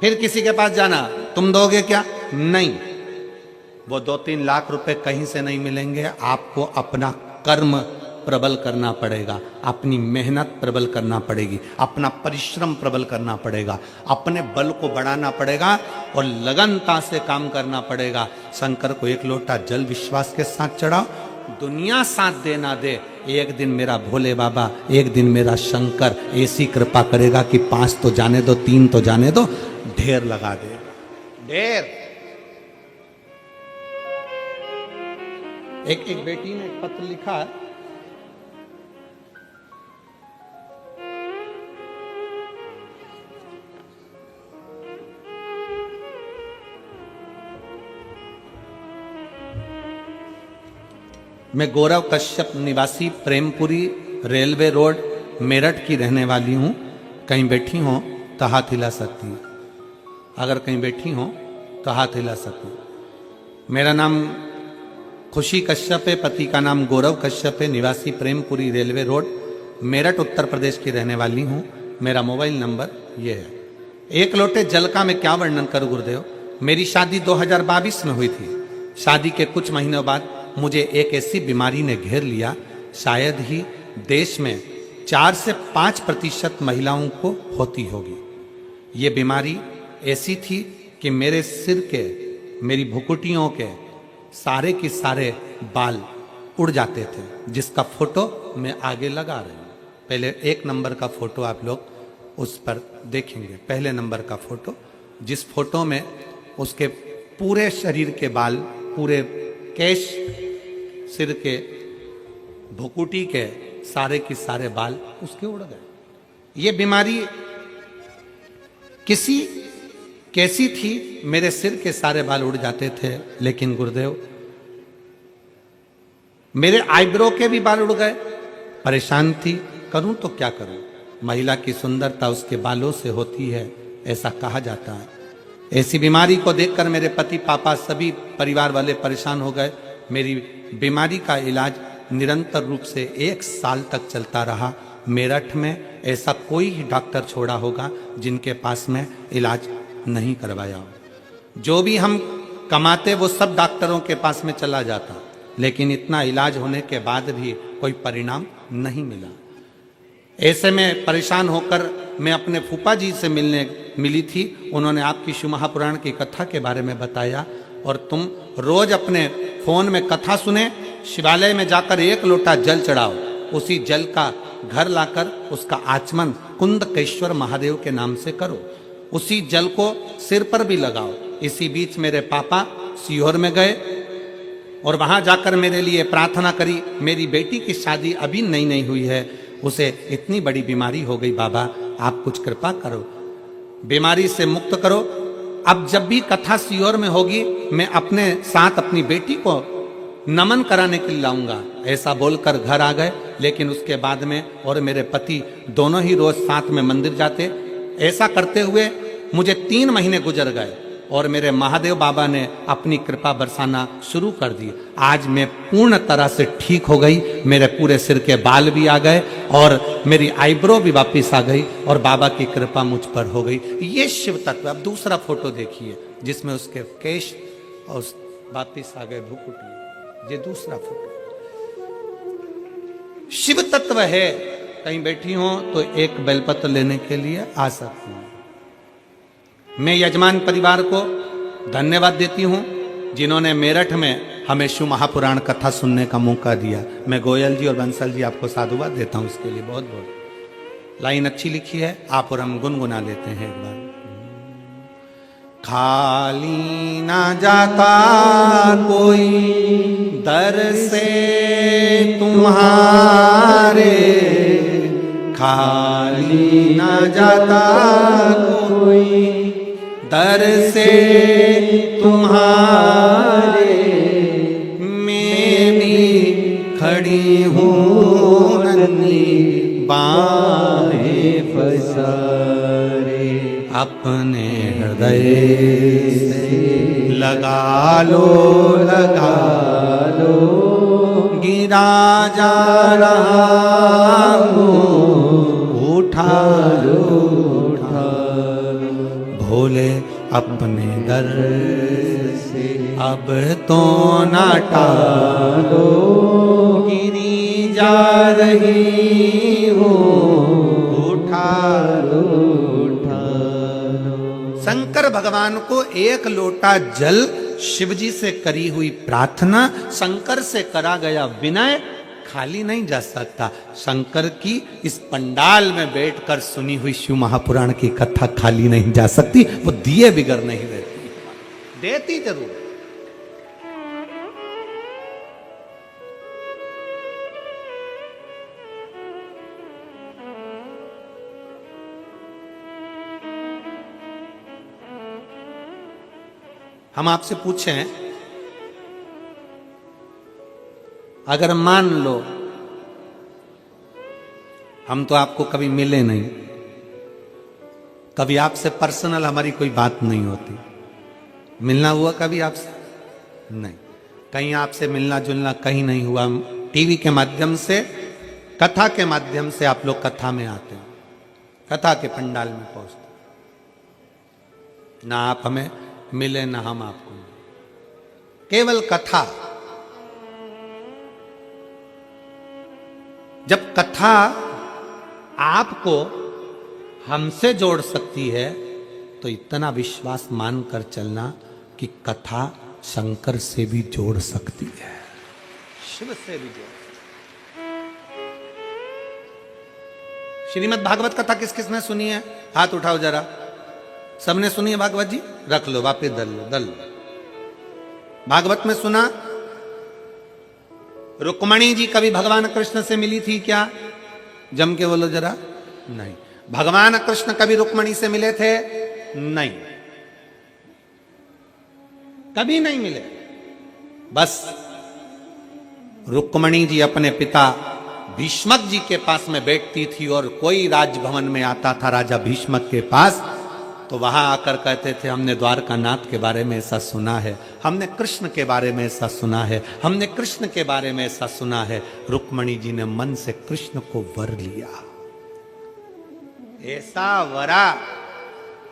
फिर किसी के पास जाना, तुम दोगे क्या? नहीं। वो 2-3 लाख रुपए कहीं से नहीं मिलेंगे। आपको अपना कर्म प्रबल करना पड़ेगा, अपनी मेहनत प्रबल करना पड़ेगी, अपना परिश्रम प्रबल करना पड़ेगा, अपने बल को बढ़ाना पड़ेगा और लगनता से काम करना पड़ेगा। शंकर को एक लोटा जल विश्वास के साथ चढ़ाओ। दुनिया साथ देना दे, एक दिन मेरा भोले बाबा, एक दिन मेरा शंकर ऐसी कृपा करेगा कि 5 तो जाने दो, 3 तो जाने दो, ढेर लगा दे। ढेर। एक बेटी ने एक पत्र लिखा, मैं गौरव कश्यप निवासी प्रेमपुरी रेलवे रोड मेरठ की रहने वाली हूँ। कहीं बैठी हो तो हाथ हिला सकती हूँ, अगर कहीं बैठी हो तो हाथ हिला सकती हूँ। मेरा नाम खुशी कश्यप है, पति का नाम गौरव कश्यप है, निवासी प्रेमपुरी रेलवे रोड मेरठ उत्तर प्रदेश की रहने वाली हूँ। मेरा मोबाइल नंबर ये है। एक लोटे जल का मैं क्या वर्णन करूँ गुरुदेव। मेरी शादी 2022 में हुई थी। शादी के कुछ महीनों बाद मुझे एक ऐसी बीमारी ने घेर लिया, शायद ही देश में 4 से 5% महिलाओं को होती होगी। ये बीमारी ऐसी थी कि मेरे सिर के, मेरी भुकुटियों के सारे के सारे बाल उड़ जाते थे, जिसका फोटो मैं आगे लगा रही हूँ। पहले 1 नंबर का फोटो आप लोग उस पर देखेंगे। पहले नंबर का फोटो, जिस फोटो में उसके पूरे शरीर के बाल, पूरे केश, सिर के, भुकुटी के सारे के सारे बाल उसके उड़ गए। ये बीमारी कैसी थी? मेरे सिर के सारे बाल उड़ जाते थे, लेकिन गुरुदेव मेरे आईब्रो के भी बाल उड़ गए। परेशान थी, करूं तो क्या करूं। महिला की सुंदरता उसके बालों से होती है, ऐसा कहा जाता है। ऐसी बीमारी को देखकर मेरे पति, पापा, सभी परिवार वाले परेशान हो गए। मेरी बीमारी का इलाज निरंतर रूप से 1 साल तक चलता रहा। मेरठ में ऐसा कोई ही डॉक्टर छोड़ा होगा जिनके पास में इलाज नहीं करवाया हो। जो भी हम कमाते वो सब डॉक्टरों के पास में चला जाता, लेकिन इतना इलाज होने के बाद भी कोई परिणाम नहीं मिला। ऐसे में परेशान होकर मैं अपने फूफा जी से मिली थी। उन्होंने आपकी शिव महापुराण की कथा के बारे में बताया, और तुम रोज अपने फोन में कथा सुने, शिवालय में जाकर 1 लोटा जल चढ़ाओ, उसी जल का घर लाकर उसका आचमन कुंदकेश्वर महादेव के नाम से करो, उसी जल को सिर पर भी लगाओ। इसी बीच मेरे पापा सीहोर में गए और वहां जाकर मेरे लिए प्रार्थना करी। मेरी बेटी की शादी अभी नई हुई है, उसे इतनी बड़ी बीमारी हो गई, बाबा आप कुछ कृपा करो, बीमारी से मुक्त करो। अब जब भी कथा सीहोर में होगी मैं अपने साथ अपनी बेटी को नमन कराने के लिए लाऊंगा, ऐसा बोलकर घर आ गए। लेकिन उसके बाद में और मेरे पति दोनों ही रोज साथ में मंदिर जाते। ऐसा करते हुए मुझे 3 महीने गुजर गए और मेरे महादेव बाबा ने अपनी कृपा बरसाना शुरू कर दी। आज मैं पूर्ण तरह से ठीक हो गई, मेरे पूरे सिर के बाल भी आ गए और मेरी आईब्रो भी वापस आ गई और बाबा की कृपा मुझ पर हो गई। ये शिव तत्व। अब दूसरा फोटो देखिए जिसमें उसके केश और वापस आ गए भूकुटी। ये दूसरा फोटो शिव तत्व है। कहीं बैठी हो तो एक बेलपत्र लेने के लिए आ सकती हूं। मैं यजमान परिवार को धन्यवाद देती हूं जिन्होंने मेरठ में हमें शिव महापुराण कथा सुनने का मौका दिया। मैं गोयल जी और बंसल जी आपको साधुवाद देता हूं उसके लिए बहुत बहुत। लाइन अच्छी लिखी है, आप और हम गुनगुना लेते हैं एक बार। खाली ना जाता कोई दर से तुम्हारे, खाली ना जाता कोई दर से तुम्हारे, मैं भी खड़ी हूँ नन्ही बाहें पसारे, अपने हृदय से लगा लो गिरा जा रहा हूँ, उठा लो भोले अपने दर से अब तो ना टालो, गिरी जा रही हूँ, उठा लो। शंकर भगवान को 1 लोटा जल शिव जी से करी हुई प्रार्थना, शंकर से करा गया विनय खाली नहीं जा सकता। शंकर की इस पंडाल में बैठकर सुनी हुई शिव महापुराण की कथा खाली नहीं जा सकती, वो दिए बिगर नहीं रहती, देती जरूर। हम आपसे पूछें, अगर मान लो हम तो आपको कभी मिले नहीं, कभी आपसे पर्सनल हमारी कोई बात नहीं होती, मिलना हुआ कभी आपसे? नहीं, कहीं आपसे मिलना जुलना कहीं नहीं हुआ। टीवी के माध्यम से, कथा के माध्यम से आप लोग कथा में आते हैं, कथा के पंडाल में पहुंचते, ना आप हमें मिले ना हम आपको, केवल कथा। जब कथा आपको हमसे जोड़ सकती है तो इतना विश्वास मानकर चलना कि कथा शंकर से भी जोड़ सकती है, शिव से भी जोड़ सकती है। श्रीमद् भागवत कथा किस किस ने सुनी है? हाथ उठाओ जरा। सबने सुनी है भागवत जी? रख लो, वापिस दल लो। भागवत में सुना? रुक्मणी जी कभी भगवान कृष्ण से मिली थी क्या? जम के बोलो जरा। नहीं। भगवान कृष्ण कभी रुक्मणी से मिले थे? नहीं, कभी नहीं मिले। बस रुक्मणी जी अपने पिता भीष्मक जी के पास में बैठती थी और कोई राजभवन में आता था राजा भीष्मक के पास, तो वहां आकर कहते थे हमने द्वारकानाथ के बारे में ऐसा सुना है, हमने कृष्ण के बारे में ऐसा सुना है, हमने कृष्ण के बारे में ऐसा सुना है। रुक्मणी जी ने मन से कृष्ण को वर लिया, ऐसा वरा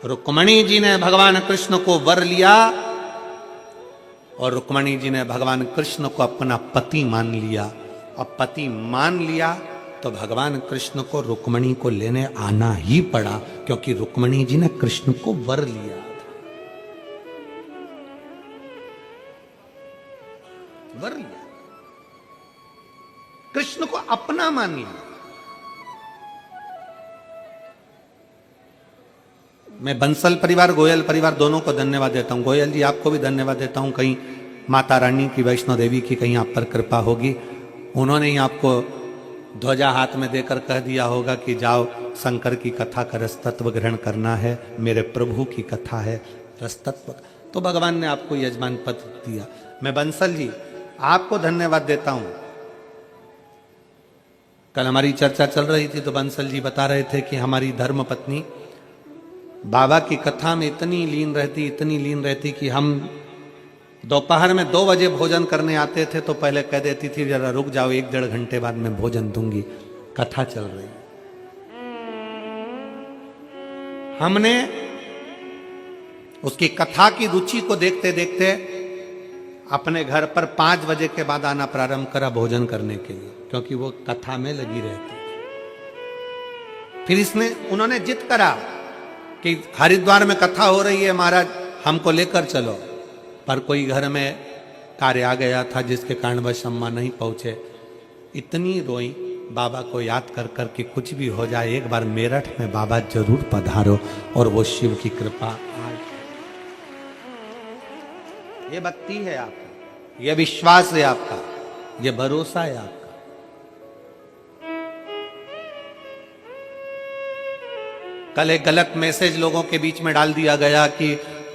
रुक्मणी जी ने भगवान कृष्ण को वर लिया और रुक्मणी जी ने भगवान कृष्ण को अपना पति मान लिया। अब पति मान लिया तो भगवान कृष्ण को रुक्मणी को लेने आना ही पड़ा, क्योंकि रुक्मणी जी ने कृष्ण को वर लिया था। वर लिया, कृष्ण को अपना मान लिया। मैं बंसल परिवार, गोयल परिवार दोनों को धन्यवाद देता हूं। गोयल जी आपको भी धन्यवाद देता हूं। कहीं माता रानी की, वैष्णो देवी की कहीं आप पर कृपा होगी। उन्होंने ही आपको ध्वजा हाथ में देकर कह दिया होगा कि जाओ शंकर की कथा का रसतत्व ग्रहण करना है, मेरे प्रभु की कथा है रसतत्व। तो भगवान ने आपको यजमान पद दिया। मैं बंसल जी आपको धन्यवाद देता हूं। कल हमारी चर्चा चल रही थी तो बंसल जी बता रहे थे कि हमारी धर्म पत्नी बाबा की कथा में इतनी लीन रहती कि हम दोपहर में 2 बजे भोजन करने आते थे तो पहले कह देती थी जरा रुक जाओ, 1-1.5 घंटे बाद मैं भोजन दूंगी, कथा चल रही है। हमने उसकी कथा की रुचि को देखते देखते अपने घर पर 5 बजे के बाद आना प्रारंभ करा भोजन करने के लिए, क्योंकि वो कथा में लगी रहती। फिर उन्होंने जिद करा कि हरिद्वार में कथा हो रही है महाराज, हमको लेकर चलो। पर कोई घर में कार्य आ गया था जिसके कारणवश अम्मा नहीं पहुंचे। इतनी रोई बाबा को याद कर कर कि कुछ भी हो जाए एक बार मेरठ में बाबा जरूर पधारो, और वो शिव की कृपा आज। ये भक्ति है आपका, ये विश्वास है आपका, ये भरोसा है आपका। कल एक गलत मैसेज लोगों के बीच में डाल दिया गया कि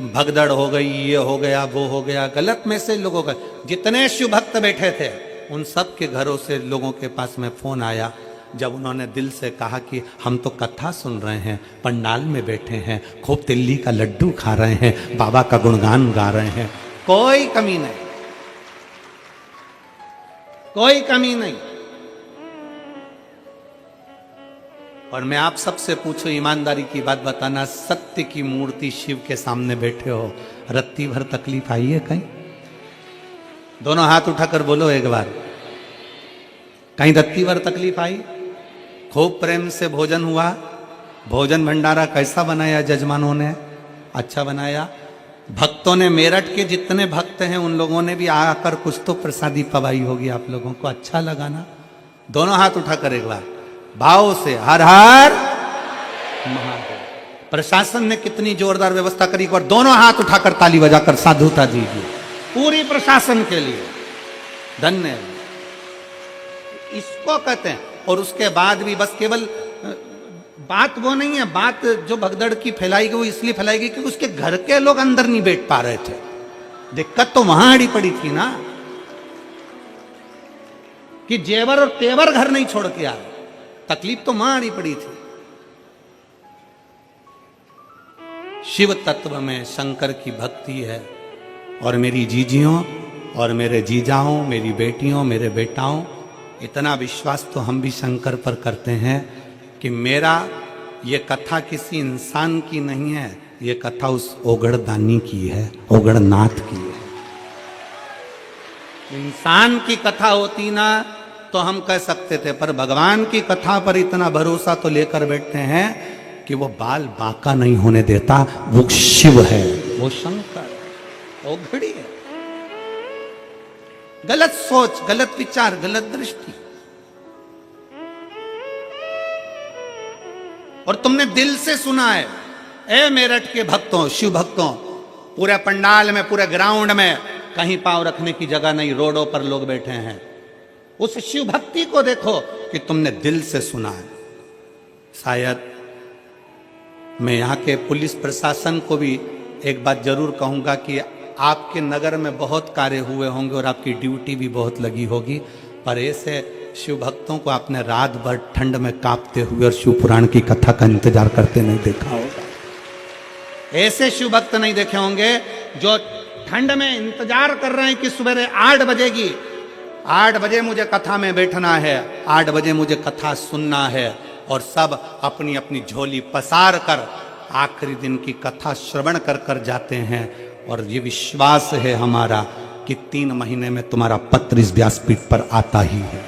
भगदड़ हो गई, ये हो गया, वो हो गया। गलत मैसेज लोगों का। जितने शिव भक्त बैठे थे उन सब के घरों से लोगों के पास में फोन आया, जब उन्होंने दिल से कहा कि हम तो कथा सुन रहे हैं, पंडाल में बैठे हैं, खूब तिल्ली का लड्डू खा रहे हैं, बाबा का गुणगान गा रहे हैं, कोई कमी नहीं, कोई कमी नहीं। और मैं आप सबसे पूछूं, ईमानदारी की बात बताना, सत्य की मूर्ति शिव के सामने बैठे हो, रत्ती भर तकलीफ आई है कहीं? दोनों हाथ उठाकर बोलो एक बार, कहीं रत्ती भर तकलीफ आई? खूब प्रेम से भोजन हुआ, भोजन भंडारा कैसा बनाया जजमानों ने? अच्छा बनाया। भक्तों ने, मेरठ के जितने भक्त हैं उन लोगों ने भी आकर कुछ तो प्रसादी पवाई होगी आप लोगों को, अच्छा लगा ना? दोनों हाथ उठाकर एक बार भाव से हर हर महादेव। प्रशासन ने कितनी जोरदार व्यवस्था करी, और दोनों हाथ उठाकर ताली बजाकर साधुता दीजिए पूरी प्रशासन के लिए, धन्य। इसको कहते हैं। और उसके बाद भी बस केवल बात वो नहीं है, बात जो भगदड़ की फैलाई गई वो इसलिए फैलाई गई क्योंकि उसके घर के लोग अंदर नहीं बैठ पा रहे थे। दिक्कत तो वहां अड़ी पड़ी थी ना, कि जेवर और तेवर घर नहीं छोड़ के आए, तकलीफ तो वहां अड़ी पड़ी थी। शिव तत्व में शंकर की भक्ति है। और मेरी जीजियों और मेरे जीजाओं, मेरी बेटियों, मेरे बेटाओं, इतना विश्वास तो हम भी शंकर पर करते हैं कि मेरा ये कथा किसी इंसान की नहीं है, ये कथा उस ओगड़दानी की है, ओगड़नाथ की है। इंसान की कथा होती ना तो हम कह सकते थे, पर भगवान की कथा पर इतना भरोसा तो लेकर बैठते हैं कि वो बाल बांका नहीं होने देता। वो शिव है, वो शंकर, वो घड़ी है। गलत सोच, गलत विचार, गलत दृष्टि। और तुमने दिल से सुना है, ए मेरठ के भक्तों, शिव भक्तों, पूरे पंडाल में, पूरे ग्राउंड में कहीं पांव रखने की जगह नहीं, रोडों पर लोग बैठे हैं। उस शिव भक्ति को देखो कि तुमने दिल से सुना है। शायद मैं यहाँ के पुलिस प्रशासन को भी एक बात जरूर कहूँगा कि आपके नगर में बहुत कार्य हुए होंगे और आपकी ड्यूटी भी बहुत लगी होगी, पर ऐसे शिव भक्तों को आपने रात भर ठंड में कांपते हुए और शिव पुराण की कथा का इंतजार करते नहीं देखा होगा। ऐसे शिव भक्त नहीं देखे होंगे जो ठंड में इंतजार कर रहे हैं कि सवेरे 8 बजेगी, 8 बजे मुझे कथा में बैठना है, 8 बजे मुझे कथा सुनना है, और सब अपनी अपनी झोली पसार कर आखिरी दिन की कथा श्रवण कर कर जाते हैं। और ये विश्वास है हमारा कि 3 महीने में तुम्हारा पत्र इस व्यासपीठ पर आता ही है।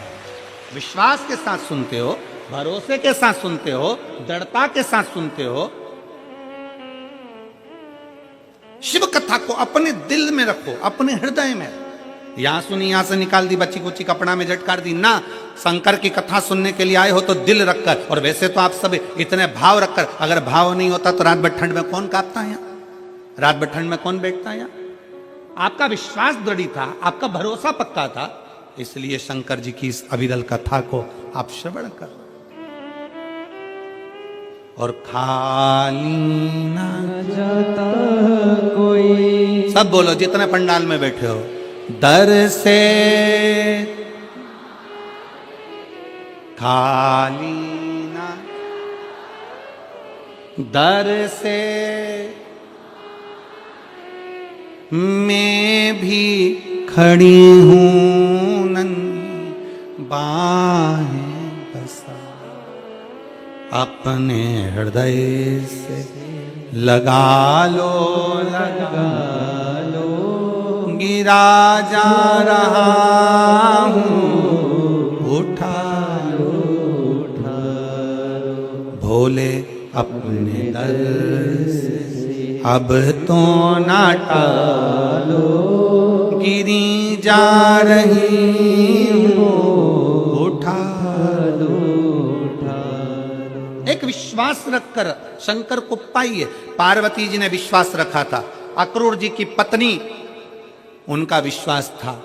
विश्वास के साथ सुनते हो, भरोसे के साथ सुनते हो, दृढ़ता के साथ सुनते हो। शिव कथा को अपने दिल में रखो, अपने हृदय में। यहां सुनी, यहां से निकाल दी, बच्ची कुची कपड़ा में झटकार दी ना। शंकर की कथा सुनने के लिए आए हो तो दिल रखकर, और वैसे तो आप सब इतने भाव रखकर। अगर भाव नहीं होता तो रात भर ठंड में कौन कांपता है? रात भर ठंड में कौन बैठता है? आपका विश्वास दृढ़ था, आपका भरोसा पक्का था, इसलिए शंकर जी की इस अविरल कथा को आप श्रवण कर। और खाली ना जाता कोई, सब बोलो जितने पंडाल में बैठे हो, दर से खाली ना, दर से मैं भी खड़ी हूं नन्ही बाहें बसा, अपने हृदय से लगा लो, लगा लो, गिरा जा रहा हूं, उठा लो, उठा लो, भोले अपने दर से अब तो ना टालो, गिरी जा रही हूं, उठा लो, उठा लो। एक विश्वास रखकर शंकर को पाइए। पार्वती जी ने विश्वास रखा था, अक्रूर जी की पत्नी, उनका विश्वास था।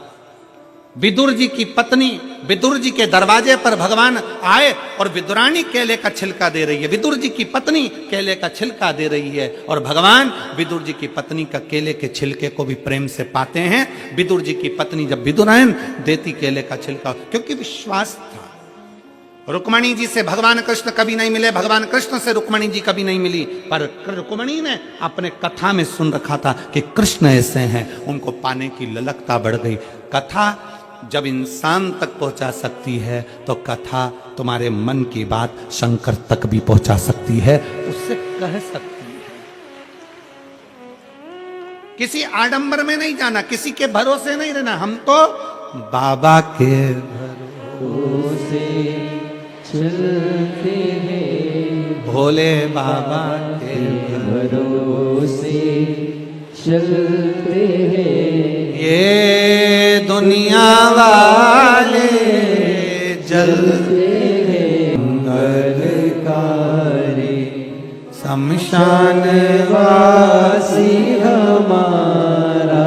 विदुर जी की पत्नी, विदुर जी के दरवाजे पर भगवान आए और विदुरानी केले का छिलका दे रही है। विदुर जी की पत्नी केले का छिलका दे रही है और भगवान विदुर जी की पत्नी का केले के छिलके को भी प्रेम से पाते हैं। विदुर जी की पत्नी जब विदुरायन देती केले का छिलका, क्योंकि विश्वास था। रुक्मणी जी से भगवान कृष्ण कभी नहीं मिले, भगवान कृष्ण से रुक्मणी जी कभी नहीं मिली, पर रुक्मणी ने अपने कथा में सुन रखा था कि कृष्ण ऐसे हैं, उनको पाने की ललकता बढ़ गई। कथा जब इंसान तक पहुंचा सकती है तो कथा तुम्हारे मन की बात शंकर तक भी पहुंचा सकती है, उससे कह सकती है। किसी आडंबर में नहीं जाना, किसी के भरोसे नहीं रहना। हम तो बाबा के भरोसे चलते हैं, भोले बाबा के भरोसे चलते हैं। ये दुनिया वाले जलते हैं, अंगलकारी शमशान वासी हमारा,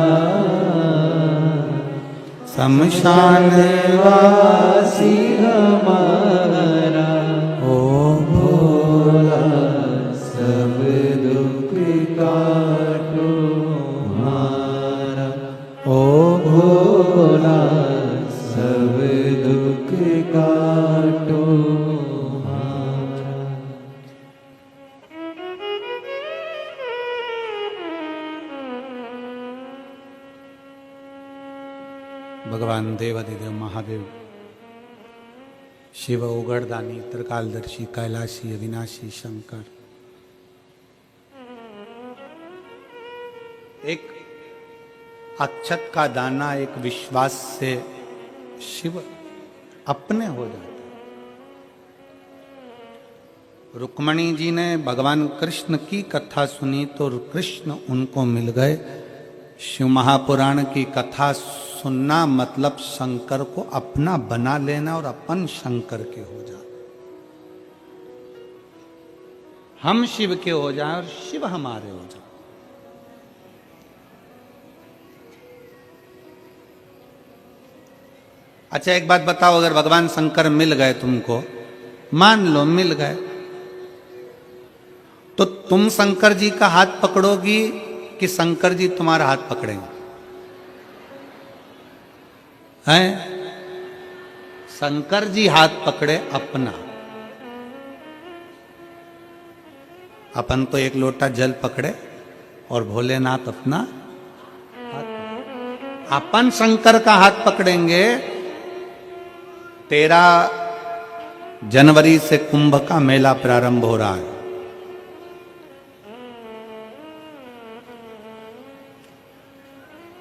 शमशान वासी हमारा। ओ भोला सब दुख काटो हमारा, ओ भोला सब दुख काटो हमारा। भगवान देवादिदेव महादेव, शिव उगड़दानी, त्रिकालदर्शी, कैलाशी, अविनाशी शंकर, एक अक्षत का दाना एक विश्वास से शिव अपने हो जाते। रुक्मणी जी ने भगवान कृष्ण की कथा सुनी तो कृष्ण उनको मिल गए। शिव महापुराण की कथा सुनना मतलब शंकर को अपना बना लेना और अपन शंकर के हो जाना। हम शिव के हो जाएं और शिव हमारे हो जाए। अच्छा एक बात बताओ, अगर भगवान शंकर मिल गए तुमको, मान लो मिल गए, तो तुम शंकर जी का हाथ पकड़ोगी कि शंकर जी तुम्हारा हाथ पकड़ेंगे? हैं? शंकर जी हाथ पकड़े अपना, अपन तो एक लोटा जल पकड़े और भोलेनाथ अपना हाथ पकड़े। अपन शंकर का हाथ पकड़ेंगे। 13 जनवरी से कुंभ का मेला प्रारंभ हो रहा है।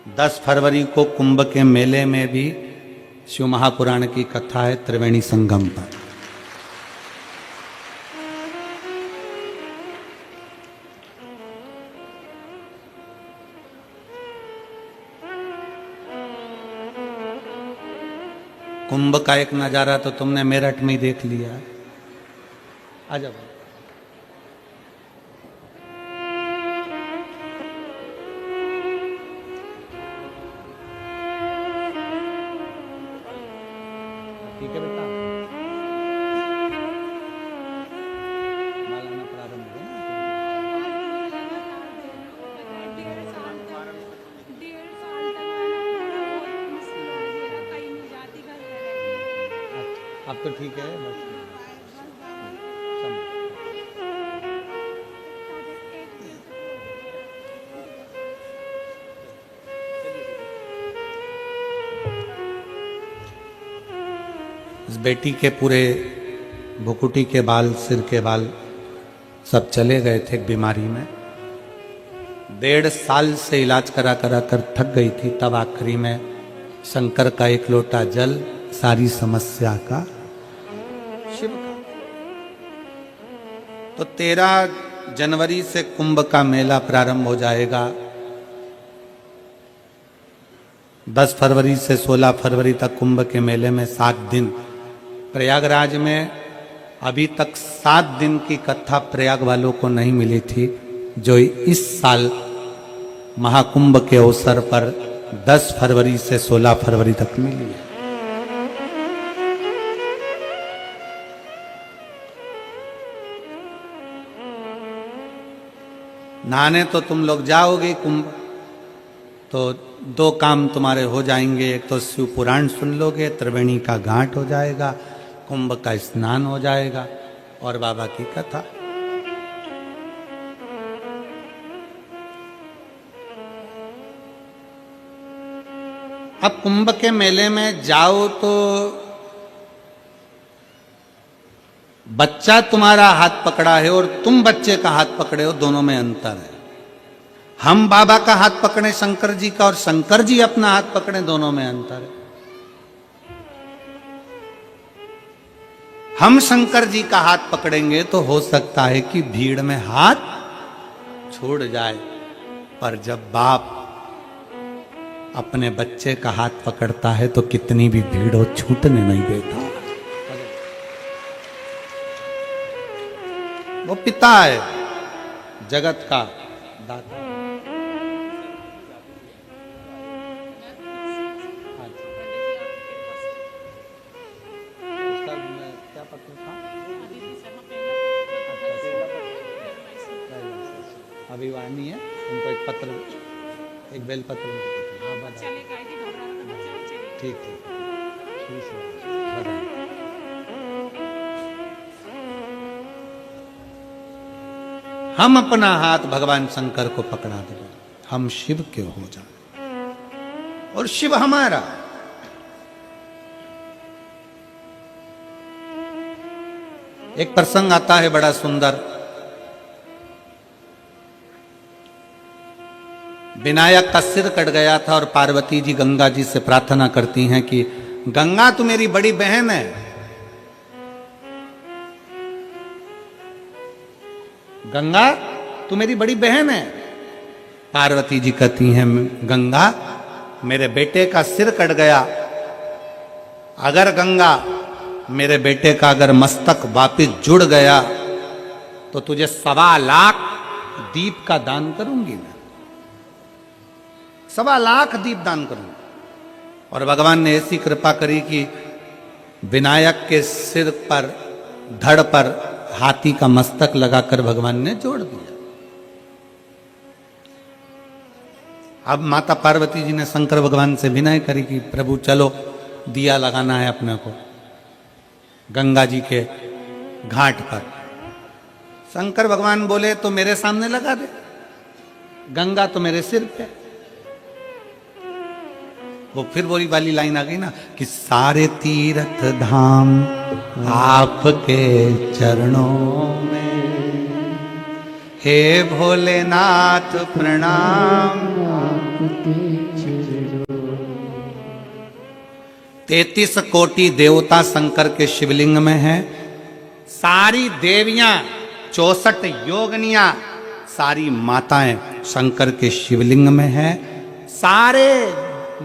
10 फरवरी को कुंभ के मेले में भी शिव महापुराण की कथा है त्रिवेणी संगम पर। कुंभ का एक नजारा तो तुमने मेरठ में ही देख लिया। आ जाओ। ठीक है बेटा, मालाना प्रारंभ हो गया। अब तो ठीक है बस। इस बेटी के पूरे भुकुटी के बाल, सिर के बाल सब चले गए थे बीमारी में। 1.5 साल से इलाज करा करा कर थक गई थी। तब आखिरी में शंकर का एक लोटा जल सारी समस्या का शिव का। तो 13 जनवरी से कुंभ का मेला प्रारंभ हो जाएगा। 10 फरवरी से 16 फरवरी तक कुंभ के मेले में 7 दिन। प्रयागराज में अभी तक 7 दिन की कथा प्रयाग वालों को नहीं मिली थी, जो इस साल महाकुंभ के अवसर पर 10 फरवरी से 16 फरवरी तक मिली है। नहाने तो तुम लोग जाओगे कुंभ, तो 2 काम तुम्हारे हो जाएंगे। एक तो शिव पुराण सुन लोगे, त्रिवेणी का घाट हो जाएगा, कुंभ का स्नान हो जाएगा और बाबा की कथा। अब कुंभ के मेले में जाओ तो बच्चा तुम्हारा हाथ पकड़ा है और तुम बच्चे का हाथ पकड़े हो, दोनों में अंतर है। हम बाबा का हाथ पकड़े शंकर जी का और शंकर जी अपना हाथ पकड़े, दोनों में अंतर है। हम शंकर जी का हाथ पकड़ेंगे तो हो सकता है कि भीड़ में हाथ छूट जाए, पर जब बाप अपने बच्चे का हाथ पकड़ता है तो कितनी भी भीड़ हो छूटने नहीं देता। वो पिता है, जगत का दाता। अभी वहाँ नहीं है, उनको एक पत्र, एक बेल पत्र ठीक ठीक। हम अपना हाथ भगवान शंकर को पकड़ा दें, हम शिव के हो जाए और शिव हमारा। एक प्रसंग आता है बड़ा सुंदर। विनायक का सिर कट गया था और पार्वती जी गंगा जी से प्रार्थना करती हैं कि गंगा तू मेरी बड़ी बहन है, गंगा तू मेरी बड़ी बहन है। पार्वती जी कहती हैं गंगा मेरे बेटे का सिर कट गया, अगर गंगा मेरे बेटे का अगर मस्तक वापिस जुड़ गया तो तुझे 1.25 लाख दीप का दान करूंगी मैं, 1.25 लाख दीप दान करूंगा। और भगवान ने ऐसी कृपा करी कि विनायक के सिर पर, धड़ पर हाथी का मस्तक लगाकर भगवान ने जोड़ दिया। अब माता पार्वती जी ने शंकर भगवान से विनय करी कि प्रभु चलो दिया लगाना है अपने को गंगा जी के घाट पर। शंकर भगवान बोले तो मेरे सामने लगा दे, गंगा तो मेरे सिर पे। वो फिर वही वाली लाइन आ गई ना कि सारे तीर्थ धाम आपके चरणों में, हे भोलेनाथ प्रणाम आपके चरणों 33 कोटि देवता शंकर के शिवलिंग में है। सारी देवियां 64 योगनियां सारी माताएं शंकर के शिवलिंग में है। सारे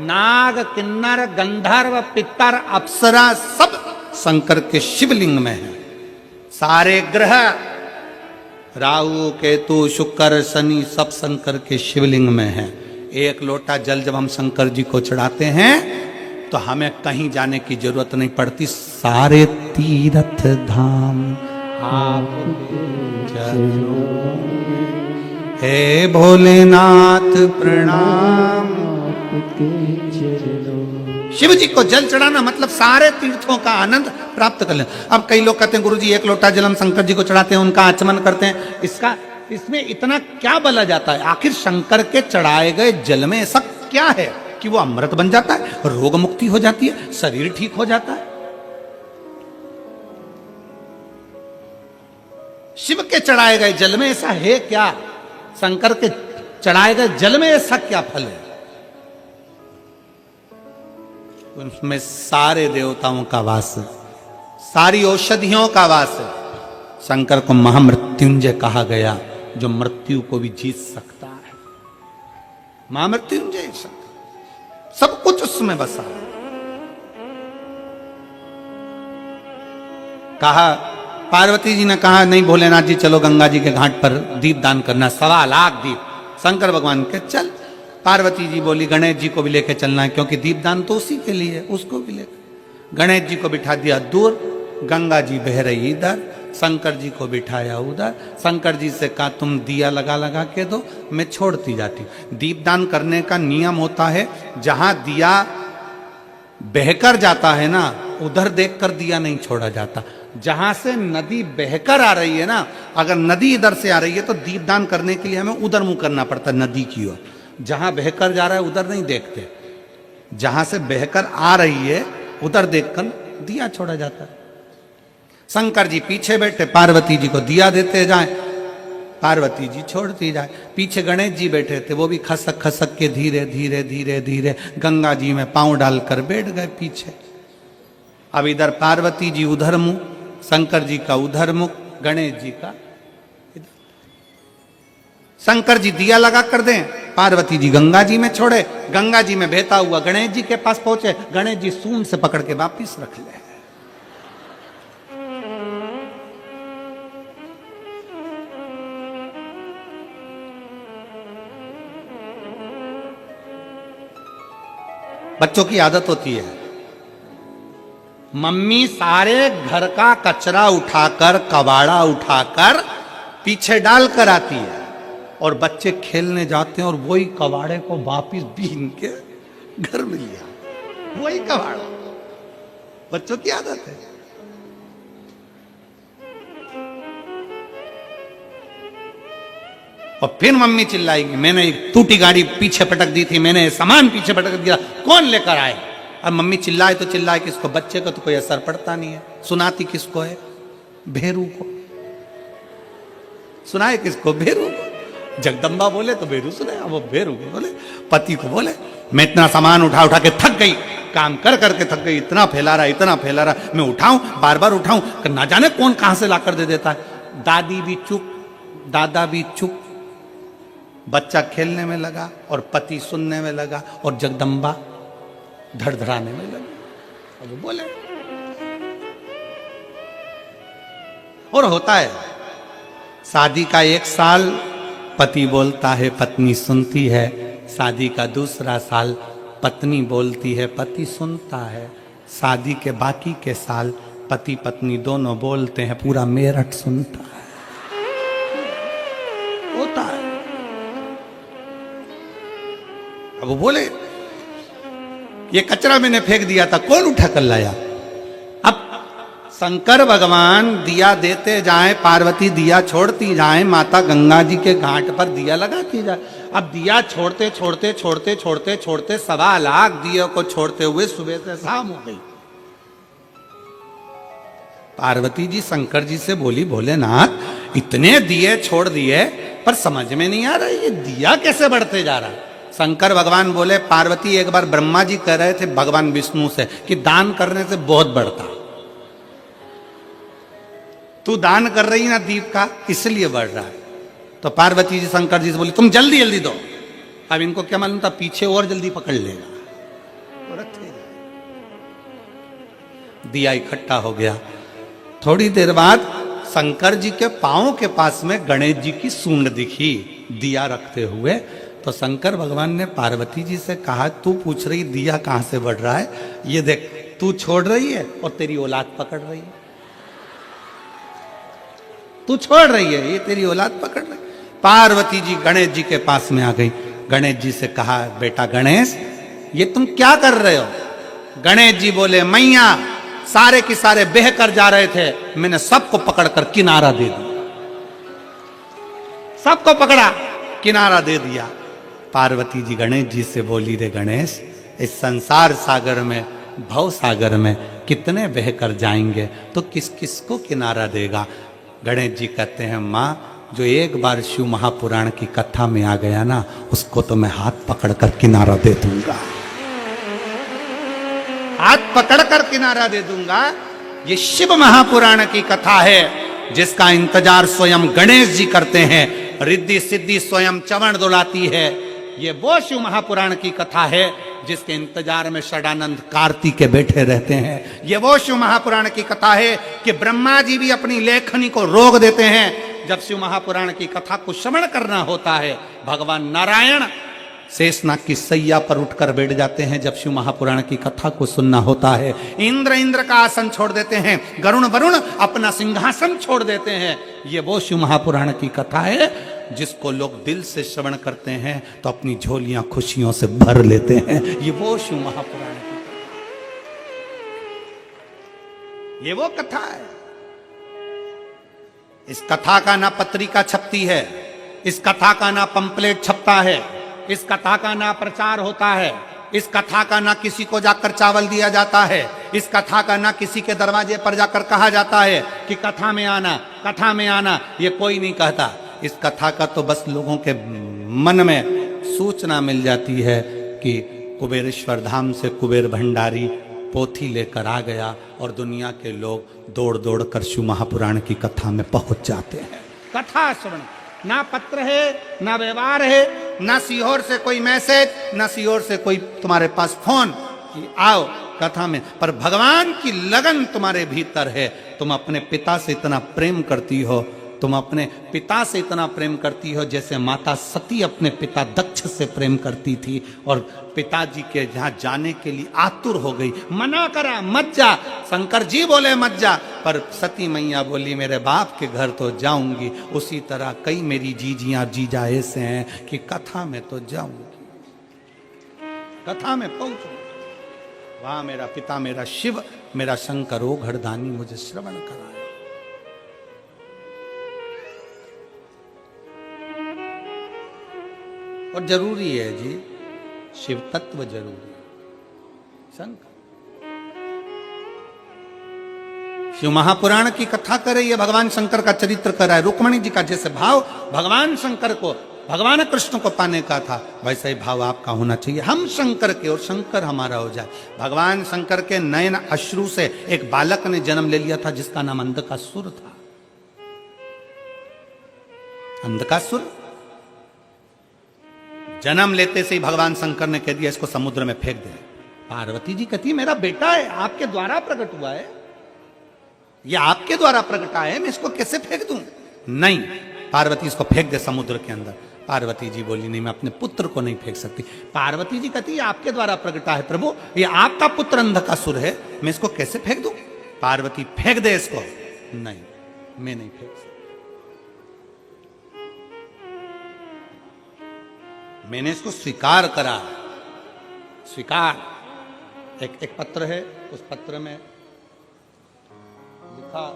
नाग किन्नर गंधर्व पितर अप्सरा सब शंकर के शिवलिंग में है। सारे ग्रह राहु केतु शुक्र शनि सब शंकर के शिवलिंग में है। एक लोटा जल जब हम शंकर जी को चढ़ाते हैं तो हमें कहीं जाने की जरूरत नहीं पड़ती। सारे तीर्थ धाम आपके चरणों में। हे भोलेनाथ प्रणाम। आपके चरणों शिव जी को जल चढ़ाना मतलब सारे तीर्थों का आनंद प्राप्त कर लेना। अब कई लोग कहते हैं गुरुजी एक लोटा जल हम शंकर जी को चढ़ाते हैं, उनका आचमन करते हैं, इसमें इतना क्या बला जाता है? आखिर शंकर के चढ़ाए गए जल में ऐसा क्या है कि वो अमृत बन जाता है, रोग मुक्ति हो जाती है, शरीर ठीक हो जाता है? शिव के चढ़ाए गए जल में ऐसा है क्या? शंकर के चढ़ाए गए जल में ऐसा क्या फल है? उसमें सारे देवताओं का वास है, सारी औषधियों का वास है। शंकर को महामृत्युंजय कहा गया, जो मृत्यु को भी जीत सकता है। महामृत्युंजय शंकर, सब कुछ उसमें बसा है। कहा पार्वती जी ने कहा नहीं भोलेनाथ जी चलो गंगा जी के घाट पर दीप दान करना, 1.25 लाख दीप। शंकर भगवान के चल। पार्वती जी बोली गणेश जी को भी लेके चलना है, क्योंकि दीप दान तो उसी के लिए, उसको भी लेकर। गणेश जी को बिठा दिया दूर, गंगा जी बह रही इधर, शंकर जी को बिठाया उधर। शंकर जी से कहा तुम दिया लगा लगा के दो, मैं छोड़ती जाती हूं। दीपदान करने का नियम होता है, जहां दिया बहकर जाता है ना उधर देखकर दिया नहीं छोड़ा जाता। जहां से नदी बहकर आ रही है ना, अगर नदी इधर से आ रही है तो दीपदान करने के लिए हमें उधर मुंह करना पड़ता है, नदी की ओर। जहां बहकर जा रहा है उधर नहीं देखते, जहां से बहकर आ रही है उधर देखकर दिया छोड़ा जाता है। शंकर जी पीछे बैठे, पार्वती जी को दिया देते जाए, पार्वती जी छोड़ती जाए। पीछे गणेश जी बैठे थे, वो भी खसक खसक के धीरे धीरे धीरे धीरे गंगा जी में पांव डालकर बैठ गए पीछे। अब इधर पार्वती जी उधर मुंह, शंकर जी का उधर मुख, गणेश जी का इधर। शंकर जी दिया लगा कर दें, पार्वती जी गंगा जी में छोड़े, गंगा जी में बहता हुआ गणेश जी के पास पहुंचे, गणेश जी सूंड से पकड़ के वापिस रख ले। बच्चों की आदत होती है, मम्मी सारे घर का कचरा उठाकर, कबाड़ा उठाकर पीछे डाल कर आती है और बच्चे खेलने जाते हैं और वही कबाड़े को वापिस बीन के घर में लिया, वही कबाड़ा। बच्चों की आदत है। और फिर मम्मी चिल्लाएगी मैंने एक टूटी गाड़ी पीछे पटक दी थी, मैंने सामान पीछे पटक दिया, कौन लेकर आए? अब मम्मी चिल्लाए तो चिल्लाए किसको? बच्चे को तो कोई असर पड़ता नहीं है। सुनाती किसको है? भेरू को। सुनाए किसको? भेरू को। जगदम्बा बोले तो भेरू सुने, वो भेरू को बोले, पति को बोले मैं इतना सामान उठा उठा के थक गई, काम कर करके थक गई, इतना फैला रहा इतना फैला रहा, मैं उठाऊं बार बार उठाऊं, ना जाने कौन कहां से लाकर दे देता है। दादी भी चुप, दादा भी चुप, बच्चा खेलने में लगा और पति सुनने में लगा और जगदम्बा धड़धड़ाने में लगी। और वो बोले, और होता है शादी का 1 साल पति बोलता है पत्नी सुनती है, शादी का दूसरा साल पत्नी बोलती है पति सुनता है, शादी के बाकी के साल पति पत्नी दोनों बोलते हैं, पूरा मेरठ सुनता है। होता है। अब वो बोले ये कचरा मैंने फेंक दिया था, कौन उठा कर लाया? अब शंकर भगवान दिया देते जाएं, पार्वती दिया छोड़ती जाएं, माता गंगा जी के घाट पर दिया लगाती जाए। अब दिया छोड़ते छोड़ते छोड़ते छोड़ते छोड़ते 1.25 लाख दिए को छोड़ते हुए सुबह से शाम हो गई। पार्वती जी शंकर जी से बोली भोलेनाथ इतने दिए छोड़ दिए पर समझ में नहीं आ रहा ये दिया कैसे बढ़ते जा रहा है। शंकर भगवान बोले पार्वती एक बार ब्रह्मा जी कह रहे थे भगवान विष्णु से कि दान करने से बहुत बढ़ता, तू दान कर रही ना दीप का इसलिए बढ़ रहा है। तो पार्वती जी शंकर जी से बोली तुम जल्दी जल्दी दो। अब इनको क्या मालूम था पीछे और जल्दी पकड़ लेगा, दिया इकट्ठा हो गया। थोड़ी देर बाद शंकर जी के पांव के पास में गणेश जी की सूंड दिखी दिया रखते हुए। तो शंकर भगवान ने पार्वती जी से कहा तू पूछ रही दिया कहां से बढ़ रहा है, ये देख तू छोड़ रही है और तेरी औलाद पकड़ रही है, तू छोड़ रही है ये तेरी औलाद पकड़ रही। पार्वती जी गणेश जी के पास में आ गई। गणेश जी से कहा बेटा गणेश ये तुम क्या कर रहे हो। गणेश जी बोले मैया सारे के सारे बह कर जा रहे थे, मैंने सबको पकड़कर किनारा दे दिया, सबको पकड़ा किनारा दे दिया। पार्वती जी गणेश जी से बोली रे गणेश इस संसार सागर में भव सागर में कितने बह कर जाएंगे तो किस किस को किनारा देगा। गणेश जी कहते हैं माँ जो एक बार शिव महापुराण की कथा में आ गया ना उसको तो मैं हाथ पकड़कर किनारा दे दूंगा, हाथ पकड़कर किनारा दे दूंगा। ये शिव महापुराण की कथा है जिसका इंतजार स्वयं गणेश जी करते हैं, रिद्धि सिद्धि स्वयं चवण डुलाती है। ये वो शिव महापुराण की कथा है जिसके इंतजार में षडानंद कार्तिकेय बैठे रहते हैं। ये वो शिव महापुराण की कथा है कि ब्रह्मा जी भी अपनी लेखनी को रोक देते हैं जब शिव महापुराण की कथा को श्रवण करना होता है। भगवान नारायण शेषनाग की सैया पर उठकर बैठ जाते हैं जब शिव महापुराण की कथा को सुनना होता है। इंद्र का आसन छोड़ देते हैं, वरुण अपना सिंहासन छोड़ देते हैं। ये वो शिव महापुराण की कथा है जिसको लोग दिल से श्रवण करते हैं तो अपनी झोलियां खुशियों से भर लेते हैं। ये वो शिव महापुराण की कथा, ये वो कथा है। इस कथा का ना पत्रिका छपती है, इस कथा का ना पंपलेट छपता है, इस कथा का ना प्रचार होता है, इस कथा का ना किसी को जाकर चावल दिया जाता है, इस कथा का ना किसी के दरवाजे पर जाकर कहा जाता है कि कथा में आना, कथा में आना। ये कोई नहीं कहता। इस कथा का तो बस लोगों के मन में सूचना मिल जाती है कि कुबेरेश्वर धाम से कुबेर भंडारी पोथी लेकर आ गया और दुनिया के लोग दौड़ दौड़ कर शिव महापुराण की कथा में पहुंच जाते हैं। कथा श्रवण, ना पत्र है, ना व्यवहार है, ना सीहोर से कोई मैसेज, ना सीहोर से कोई तुम्हारे पास फोन कि आओ कथा में। पर भगवान की लगन तुम्हारे भीतर है। तुम अपने पिता से इतना प्रेम करती हो, तुम अपने पिता से इतना प्रेम करती हो जैसे माता सती अपने पिता दक्ष से प्रेम करती थी और पिताजी के जहां जाने के लिए आतुर हो गई। मना करा मत जा, शंकर जी बोले मत जा, पर सती मैया बोली मेरे बाप के घर तो जाऊंगी। उसी तरह कई मेरी जीजियां जीजा ऐसे हैं कि कथा में तो जाऊंगी, कथा में पहुंचूंगी। वहां मेरा पिता, मेरा शिव, मेरा शंकर ओ घरदानी मुझे श्रवण कराए। और जरूरी है जी, शिव तत्व जरूरी है। शंकर शिव महापुराण की कथा करे, ये भगवान शंकर का चरित्र कर रहा है। रुक्मणी जी का जैसे भाव भगवान शंकर को, भगवान कृष्ण को पाने का था, वैसा ही भाव आपका होना चाहिए। हम शंकर के और शंकर हमारा हो जाए। भगवान शंकर के नयन अश्रु से एक बालक ने जन्म ले लिया था जिसका नाम अंधकासुर था। अंधकासुर जन्म लेते से ही भगवान शंकर ने कह दिया इसको समुद्र में फेंक दे। पार्वती जी कहती मेरा बेटा है, आपके द्वारा प्रकट हुआ है, यह आपके द्वारा प्रकटा है, मैं इसको कैसे फेंक दूं। नहीं, पार्वती इसको फेंक दे समुद्र के अंदर। पार्वती जी बोली नहीं, मैं अपने पुत्र को नहीं फेंक सकती। पार्वती जी कहती आपके द्वारा प्रकटा है प्रभु, ये आपका पुत्र अंधकासुर है, मैं इसको कैसे फेंक दूं। पार्वती फेंक दे इसको। नहीं, मैं नहीं फेंक सकती, मैंने इसको स्वीकार करा। स्वीकार। एक पत्र है, उस पत्र में लिखा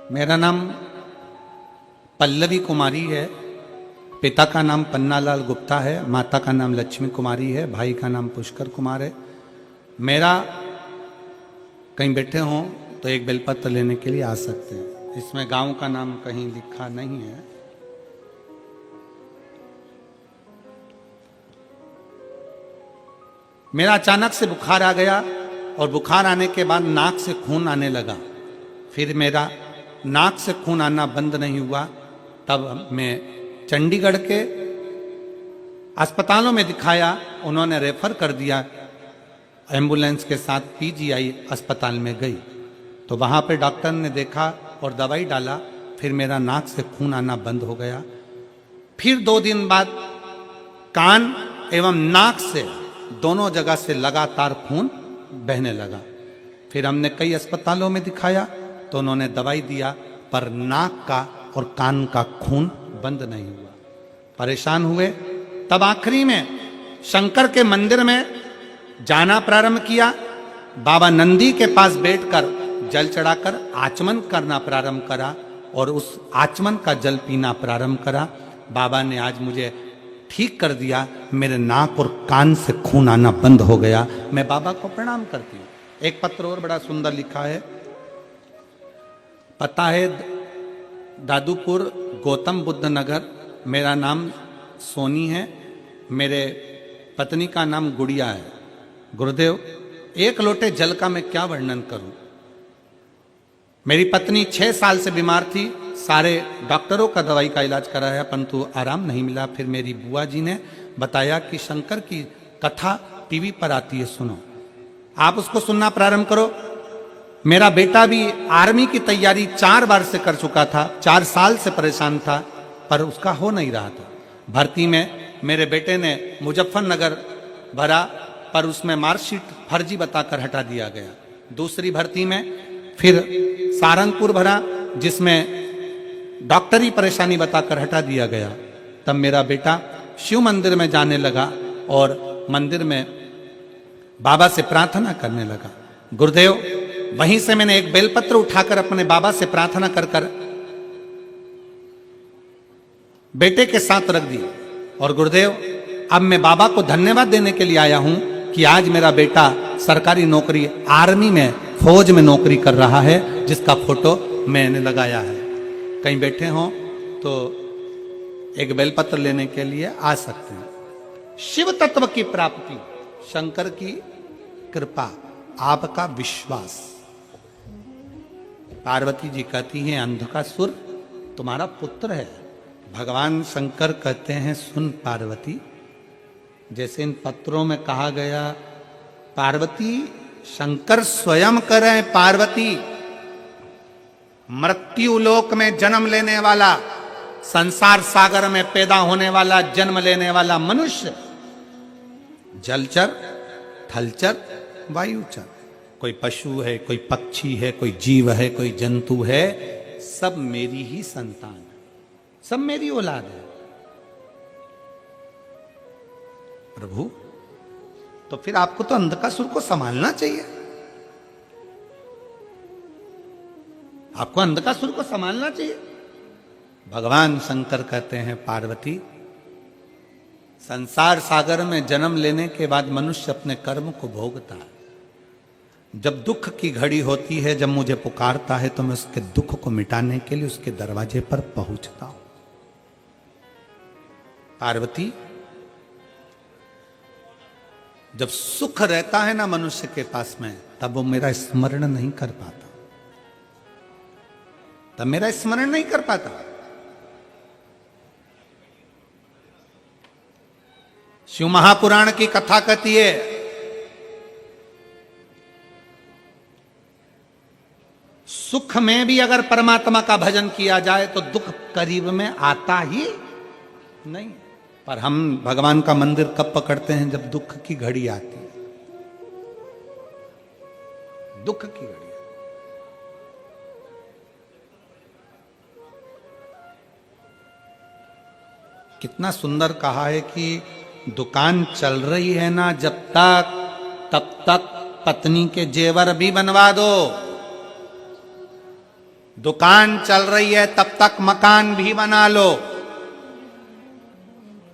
मेरा नाम पल्लवी कुमारी है। पिता का नाम पन्नालाल गुप्ता है, माता का नाम लक्ष्मी कुमारी है, भाई का नाम पुष्कर कुमार है। मेरा कहीं बैठे हों तो एक बेलपत्र लेने के लिए आ सकते हैं। इसमें गांव का नाम कहीं लिखा नहीं है। मेरा अचानक से बुखार आ गया और बुखार आने के बाद नाक से खून आने लगा। फिर मेरा नाक से खून आना बंद नहीं हुआ। तब मैं चंडीगढ़ के अस्पतालों में दिखाया, उन्होंने रेफर कर दिया। एम्बुलेंस के साथ पीजीआई अस्पताल में गई तो वहाँ पे डॉक्टर ने देखा और दवाई डाला। फिर मेरा नाक से खून आना बंद हो गया। फिर 2 दिन बाद कान एवं नाक से दोनों जगह से लगातार खून बहने लगा। फिर हमने कई अस्पतालों में दिखाया तो उन्होंने दवाई दिया, पर नाक का और कान का खून बंद नहीं हुआ। परेशान हुए। तब आखिरी में शंकर के मंदिर में जाना प्रारंभ किया। बाबा नंदी के पास बैठकर जल चढ़ाकर आचमन करना प्रारंभ करा और उस आचमन का जल पीना प्रारंभ करा। बाबा ने आज मुझे ठीक कर दिया। मेरे नाक और कान से खून आना बंद हो गया। मैं बाबा को प्रणाम करती हूँ। एक पत्र और बड़ा सुंदर लिखा है। पता है दादूपुर, गौतम बुद्ध नगर। मेरा नाम सोनी है, मेरे पत्नी का नाम गुड़िया है। गुरुदेव, 1 लोटे जल का मैं क्या वर्णन करूं। मेरी पत्नी 6 साल से बीमार थी। सारे डॉक्टरों का दवाई का इलाज कराया परंतु आराम नहीं मिला। फिर मेरी बुआ जी ने बताया कि शंकर की कथा टीवी पर आती है, सुनो, आप उसको सुनना प्रारंभ करो। मेरा बेटा भी आर्मी की तैयारी 4 बार से कर चुका था। 4 साल से परेशान था पर उसका हो नहीं रहा था। भर्ती में मेरे बेटे ने मुजफ्फरनगर भरा पर उसमें मार्कशीट फर्जी बताकर हटा दिया गया। दूसरी भर्ती में फिर सारंगपुर भरा जिसमें डॉक्टरी परेशानी बताकर हटा दिया गया। तब मेरा बेटा शिव मंदिर में जाने लगा और मंदिर में बाबा से प्रार्थना करने लगा। गुरुदेव, वहीं से मैंने एक बेलपत्र उठाकर अपने बाबा से प्रार्थना कर कर बेटे के साथ रख दी। और गुरुदेव, अब मैं बाबा को धन्यवाद देने के लिए आया हूं कि आज मेरा बेटा सरकारी नौकरी, आर्मी में, फौज में नौकरी कर रहा है, जिसका फोटो मैंने लगाया है। कहीं बैठे हों तो एक बेलपत्र लेने के लिए आ सकते हैं। शिव तत्व की प्राप्ति, शंकर की कृपा, आपका विश्वास। पार्वती जी कहती हैं, अंधकासुर तुम्हारा पुत्र है। भगवान शंकर कहते हैं, सुन पार्वती, जैसे इन पत्रों में कहा गया, पार्वती शंकर स्वयं करें। पार्वती मृत्यु लोक में जन्म लेने वाला, संसार सागर में पैदा होने वाला, जन्म लेने वाला मनुष्य, जलचर, थलचर, वायुचर, कोई पशु है, कोई पक्षी है, कोई जीव है, कोई जंतु है, सब मेरी ही संतान है, सब मेरी औलाद है। प्रभु, तो फिर आपको तो अंधकासुर को संभालना चाहिए। आपको अंधकासुर को संभालना चाहिए। भगवान शंकर कहते हैं, पार्वती, संसार सागर में जन्म लेने के बाद मनुष्य अपने कर्म को भोगता है। जब दुख की घड़ी होती है, जब मुझे पुकारता है तो मैं उसके दुख को मिटाने के लिए उसके दरवाजे पर पहुंचता हूं। पार्वती, जब सुख रहता है ना मनुष्य के पास में, तब वो मेरा स्मरण नहीं कर पाता, तब मेरा स्मरण नहीं कर पाता। शिव महापुराण की कथा कहती है, सुख में भी अगर परमात्मा का भजन किया जाए तो दुख करीब में आता ही नहीं। पर हम भगवान का मंदिर कब पकड़ते हैं? जब दुख की घड़ी आती है। दुख की घड़ी। कितना सुंदर कहा है कि दुकान चल रही है ना जब तक, तब तक पत्नी के जेवर भी बनवा दो। दुकान चल रही है तब तक मकान भी बना लो।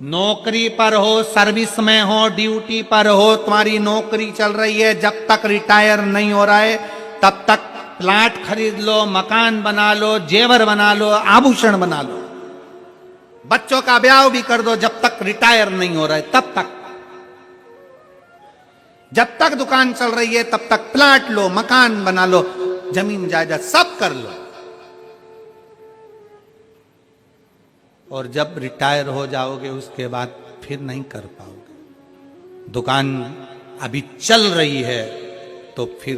नौकरी पर हो, सर्विस में हो, ड्यूटी पर हो, तुम्हारी नौकरी चल रही है, जब तक रिटायर नहीं हो रहा है तब तक प्लाट खरीद लो, मकान बना लो, जेवर बना लो, आभूषण बना लो। बच्चों का ब्याह भी कर दो जब तक रिटायर नहीं हो रहा है तब तक। जब तक दुकान चल रही है तब तक प्लाट लो, मकान बना लो, जमीन जायदाद सब कर लो। और जब रिटायर हो जाओगे उसके बाद फिर नहीं कर पाओगे। दुकान अभी चल रही है तो फिर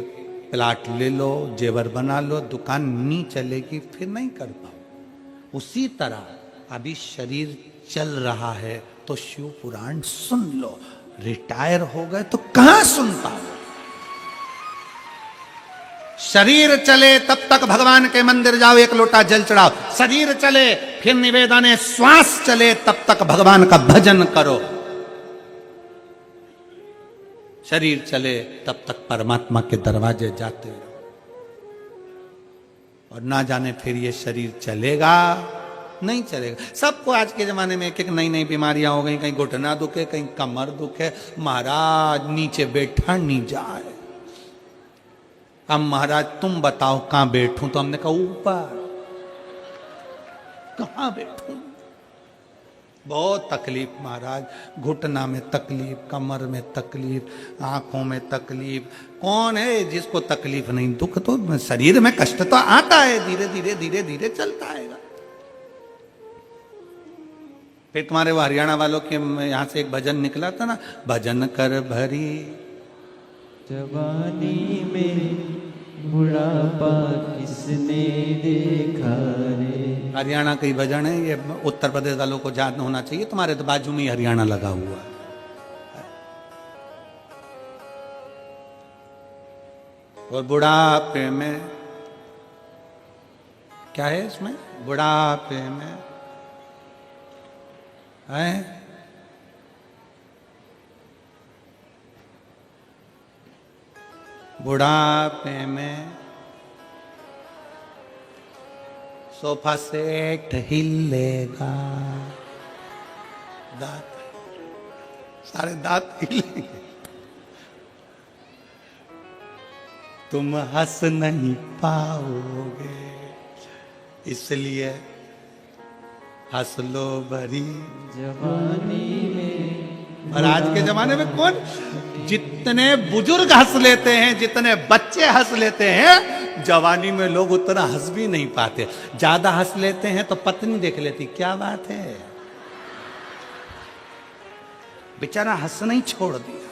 प्लाट ले लो, जेवर बना लो, दुकान नहीं चलेगी फिर नहीं कर पाओगे। उसी तरह अभी शरीर चल रहा है तो शिव पुराण सुन लो, रिटायर हो गए तो कहां सुन पाओगे। शरीर चले तब तक भगवान के मंदिर जाओ, एक लोटा जल चढ़ाओ। शरीर चले फिर निवेदन है, श्वास चले तब तक भगवान का भजन करो। शरीर चले तब तक परमात्मा के दरवाजे जाते रहो। और ना जाने फिर ये शरीर चलेगा नहीं चलेगा। सबको आज के जमाने में एक एक नई नई बीमारियां हो गई, कहीं घुटना दुखे, कहीं कमर दुखे। महाराज नीचे बैठा नहीं जाए। अब महाराज तुम बताओ कहां बैठूं, तो हमने कहा ऊपर। कहां बैठूं? बहुत तकलीफ महाराज, घुटना में तकलीफ, कमर में तकलीफ, आंखों में तकलीफ। कौन है जिसको तकलीफ नहीं? दुख तो शरीर में कष्ट तो आता है, धीरे धीरे धीरे धीरे चलता आएगा। फिर तुम्हारे वो हरियाणा वालों के यहां से एक भजन निकला था ना, भजन कर भरी जवानी में बुढ़ापा किसने देखा रे। हरियाणा का ही भजन है ये, उत्तर प्रदेश वालों को याद होना चाहिए। तुम्हारे तो बाजू में ही हरियाणा लगा हुआ है। और बुढ़ापे में क्या है इसमें? बुढ़ापे में है बुढ़ापे में सोफा सेट हिलेगा, दांत सारे दांत हिलेंगे, तुम हंस नहीं पाओगे, इसलिए हंस लो भरी जवानी में। और आज के जमाने में कौन? जितने बुजुर्ग हंस लेते हैं, जितने बच्चे हंस लेते हैं, जवानी में लोग उतना हंस भी नहीं पाते। ज्यादा हंस लेते हैं तो पत्नी देख लेती, क्या बात है, बेचारा हंसना ही छोड़ दिया।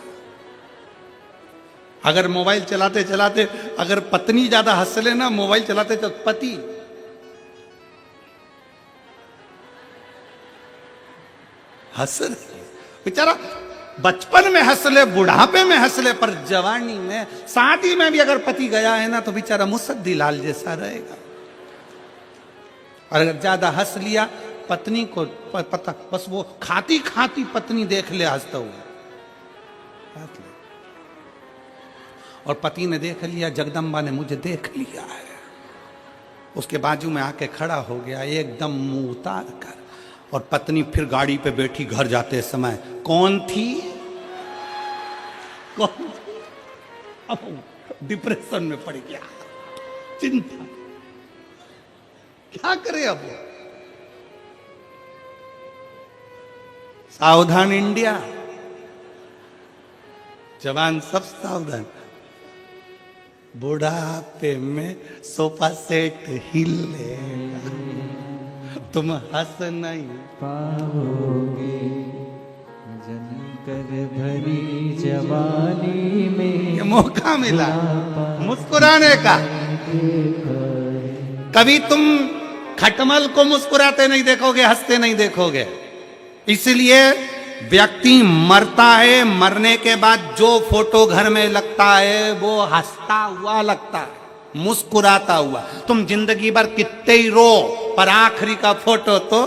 अगर मोबाइल चलाते चलाते अगर पत्नी ज्यादा हंस लेना, मोबाइल चलाते तो पति हंस बेचारा बचपन में हंस ले, बुढ़ापे में हंस ले, पर जवानी में, शादी में भी अगर पति गया है ना तो बेचारा मुसद्दी लाल जैसा रहेगा। और अगर ज्यादा हंस लिया, पत्नी को पता, बस वो खाती खाती पत्नी देख ले हंसता हुआ, और पति ने देख लिया, जगदम्बा ने मुझे देख लिया है, उसके बाजू में आके खड़ा हो गया एकदम मुंह उतार कर। और पत्नी फिर गाड़ी पे बैठी घर जाते समय, कौन थी? कौन? अब डिप्रेशन में पड़ गया, चिंता, क्या करे अब? सावधान इंडिया, जवान सब सावधान। बुढ़ापे में सोफा सेट हिलेगा, तुम हंस नहीं पाओगे, जनकर भरी जवानी में। ये मौका मिला मुस्कुराने का। कभी तुम खटमल को मुस्कुराते नहीं देखोगे, हंसते नहीं देखोगे। इसलिए व्यक्ति मरता है, मरने के बाद जो फोटो घर में लगता है वो हंसता हुआ लगता है, मुस्कुराता हुआ। तुम जिंदगी भर कितने ही रो, पर आखिरी का फोटो तो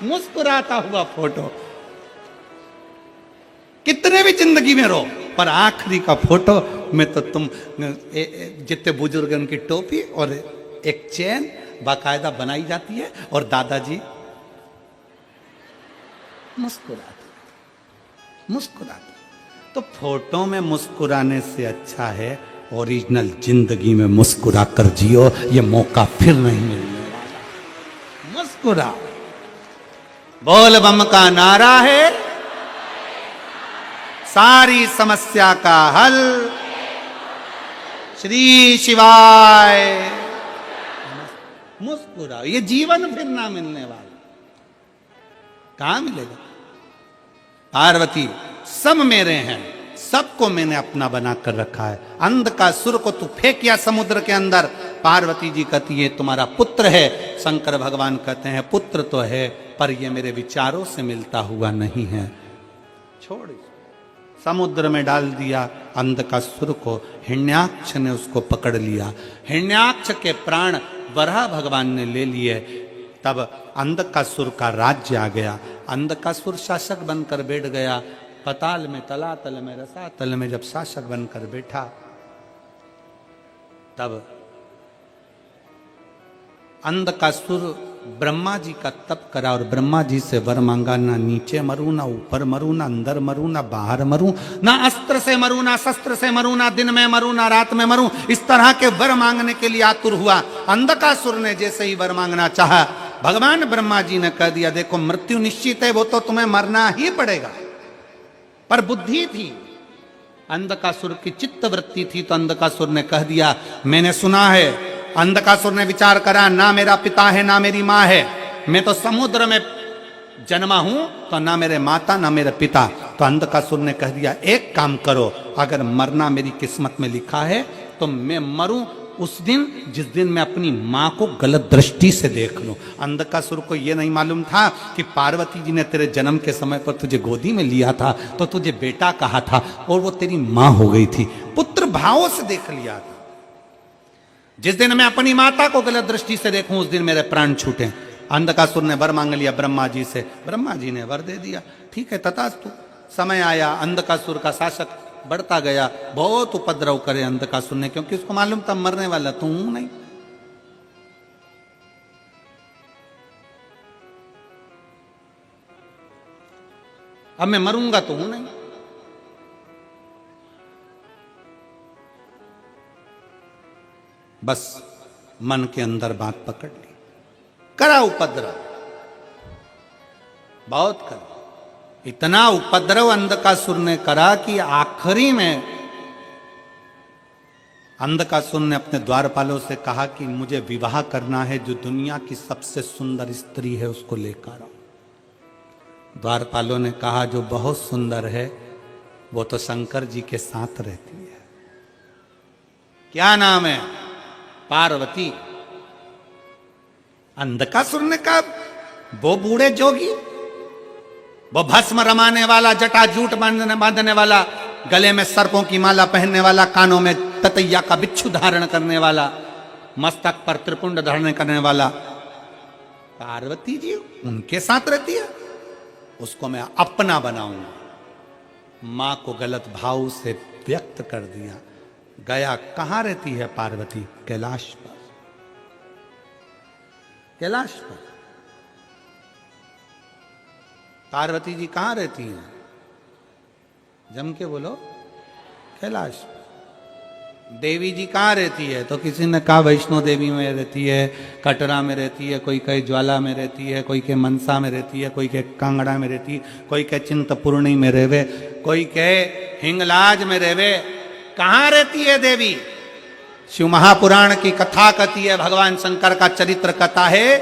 मुस्कुराता हुआ फोटो। कितने भी जिंदगी में रो, पर आखिरी का फोटो मैं तो तुम जितने बुजुर्ग हैं उनकी टोपी और एक चेन बाकायदा बनाई जाती है और दादाजी मुस्कुराते। तो फोटो में मुस्कुराने से अच्छा है ओरिजिनल जिंदगी में मुस्कुरा कर जियो, ये मौका फिर नहीं मिलने वाला। मुस्कुरा, बोल बम का नारा है सारी समस्या का हल, श्री शिवाय। मुस्कुराओ, ये जीवन फिर ना मिलने वाला, कहां मिलेगा? पार्वती सब मेरे हैं, सबको मैंने अपना बनाकर रखा है। अंधकासुर को तू फेंकिया समुद्र के अंदर, पार्वती जी कहती है तुम्हारा पुत्र है। शंकर भगवान कहते हैं पुत्र तो है पर ये मेरे विचारों से मिलता हुआ नहीं है, छोड़ समुद्र में डाल दिया अंधकासुर को। हिरण्याक्ष ने उसको पकड़ लिया, हिरण्याक्ष के प्राण वराह भगवान ने ले लिए। तब अंधकासुर का राज्य आ गया, अंधकासुर शासक बनकर बैठ गया। पताल में, तलातल में, रसातल में जब शासक बनकर बैठा, तब अंधकासुर ब्रह्मा जी का तप करा और ब्रह्मा जी से वर मांगा, ना नीचे मरूं, ना ऊपर मरूं, ना अंदर मरूं, ना बाहर मरूं, ना अस्त्र से मरूं, ना शस्त्र से मरूं, ना दिन में मरूं, ना रात में मरूं। इस तरह के वर मांगने के लिए आतुर हुआ। अंधकासुर ने जैसे ही वर मांगना चाहा, भगवान ब्रह्मा जी ने कह दिया देखो मृत्यु निश्चित है, वो तो तुम्हें मरना ही पड़ेगा। पर बुद्धि थी, अंधकासुर की चित्त वृत्ति थी, तो अंधकासुर ने कह दिया मैंने सुना है। अंधकासुर ने विचार करा, ना मेरा पिता है ना मेरी माँ है, मैं तो समुद्र में जन्मा हूं, तो ना मेरे माता ना मेरे पिता। तो अंधकासुर ने कह दिया एक काम करो, अगर मरना मेरी किस्मत में लिखा है तो मैं मरूं उस दिन जिस दिन मैं अपनी माँ को गलत दृष्टि से देख लूं। अंधकासुर को यह नहीं मालूम था कि पार्वती जी ने तेरे जन्म के समय पर तुझे गोदी में लिया था तो तुझे बेटा कहा था और वो तेरी माँ हो गई थी। पुत्र भावों से देख लिया था। जिस दिन मैं अपनी माता को गलत दृष्टि से देखूं उस दिन मेरे प्राण छूटे। अंधकासुर ने वर मांग लिया ब्रह्मा जी से, ब्रह्मा जी ने वर दे दिया। ठीक है तथास्तु। समय आया, अंधकासुर का शासक बढ़ता गया, बहुत उपद्रव करे अंधकासुर ने, क्योंकि उसको मालूम था मरने वाला तू नहीं। अब मैं मरूंगा तो हूं नहीं। बस मन के अंदर बात पकड़ ली, करा उपद्रव, बहुत करा। इतना उपद्रव अंधकासुर ने करा कि आखिरी में अंधकासुर ने अपने द्वारपालों से कहा कि मुझे विवाह करना है, जो दुनिया की सबसे सुंदर स्त्री है उसको लेकर आओ। द्वारपालों ने कहा जो बहुत सुंदर है वो तो शंकर जी के साथ रहती है। क्या नाम है? पार्वती। अंधकासुर ने कहा वो बूढ़े जोगी, वो भस्म रमाने वाला, जटा जूट बांधने वाला, गले में सर्पों की माला पहनने वाला, कानों में ततैया का बिच्छू धारण करने वाला, मस्तक पर त्रिपुंड धारण करने वाला, पार्वती जी उनके साथ रहती है, उसको मैं अपना बनाऊंगा। मां को गलत भाव से व्यक्त कर दिया। गया कहां रहती है पार्वती? कैलाश पर। कैलाश पर पार्वती जी कहां रहती हैं? जम के बोलो। कैलाश। देवी जी कहां रहती है? तो किसी ने कहा वैष्णो देवी में रहती है, कटरा में रहती है, कोई कहे ज्वाला में रहती है, कोई के मनसा में रहती है, कोई के कांगड़ा में रहती है, कोई के चिंतपूर्णी में रहवे, कोई कहे हिंगलाज में रहवे। कहां रहती है देवी? शिव महापुराण की कथा कहती है, भगवान शंकर का चरित्र कथा है,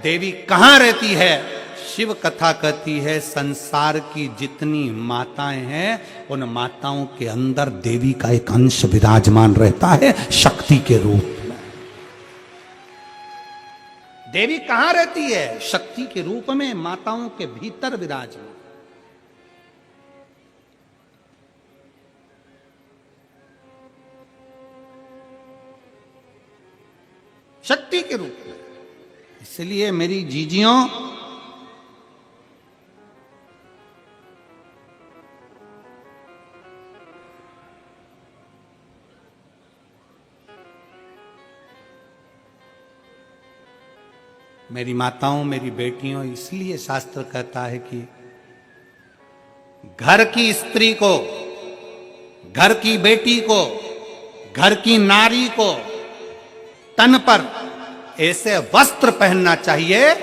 देवी कहां रहती है? शिव कथा कहती है संसार की जितनी माताएं हैं उन माताओं के अंदर देवी का एक अंश विराजमान रहता है शक्ति के रूप में। देवी कहां रहती है? शक्ति के रूप में माताओं के भीतर विराजमान। शक्ति के रूप में। इसलिए मेरी जीजियों, मेरी माताओं, मेरी बेटियों, इसलिए शास्त्र कहता है कि घर की स्त्री को, घर की बेटी को, घर की नारी को तन पर ऐसे वस्त्र पहनना चाहिए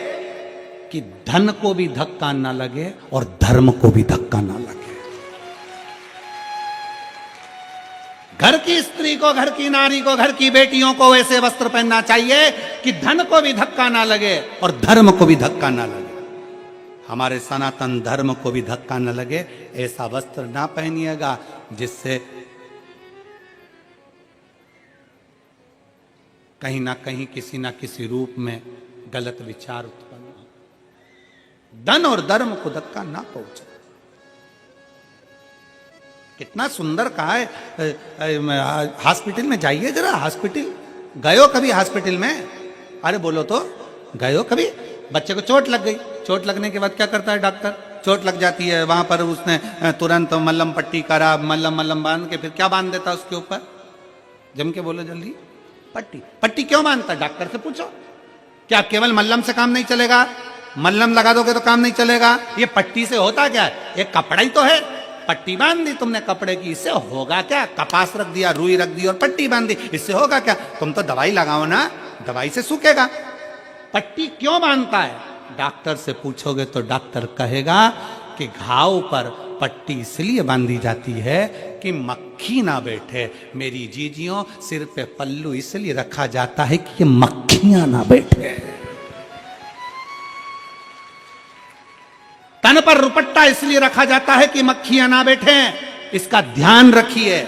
कि धन को भी धक्का ना लगे और धर्म को भी धक्का ना लगे। घर की स्त्री को, घर की नारी को, घर की बेटियों को ऐसे वस्त्र पहनना चाहिए कि धन को भी धक्का ना लगे और धर्म को भी धक्का ना लगे। हमारे सनातन धर्म को भी धक्का न लगे, ऐसा वस्त्र ना पहनिएगा जिससे कहीं ना कहीं किसी ना किसी रूप में गलत विचार उत्पन्न हो, धन और धर्म को धक्का ना पहुंचे। कितना सुंदर कहा है। हॉस्पिटल में जाइए जरा, हॉस्पिटल गए हो कभी? हॉस्पिटल में अरे बोलो तो, गए हो कभी? बच्चे को चोट लग गई, चोट लगने के बाद क्या करता है डॉक्टर? चोट लग जाती है, वहां पर उसने तुरंत मल्लम पट्टी करा, मल्लम बांध के फिर क्या बांध देता उसके ऊपर? जम के बोलो जल्दी। पट्टी। पट्टी क्यों बांधता है? डॉक्टर से पूछो। क्या केवल मल्लम से काम नहीं चलेगा? मल्लम लगा दोगे तो काम नहीं चलेगा। ये पट्टी से होता क्या है? एक कपड़ा ही तो है। पट्टी बांध दी तुमने कपड़े की, इससे होगा क्या? कपास रख दिया, रुई रख दी और पट्टी बांध दी, इससे होगा क्या? तुम तो दवाई लगाओ ना, दवाई से सूखेगा। पट्टी क्यों बांधता है? डॉक्टर से पूछोगे तो डॉक्टर कहेगा कि घाव पर पट्टी इसलिए बांधी जाती है कि मक्खी ना बैठे। मेरी जीजियों, सिर पे पल्लू इसलिए रखा जाता है कि मक्खियां ना बैठे। तन पर रुपट्टा इसलिए रखा जाता है कि मक्खियां ना बैठे। इसका ध्यान रखिए।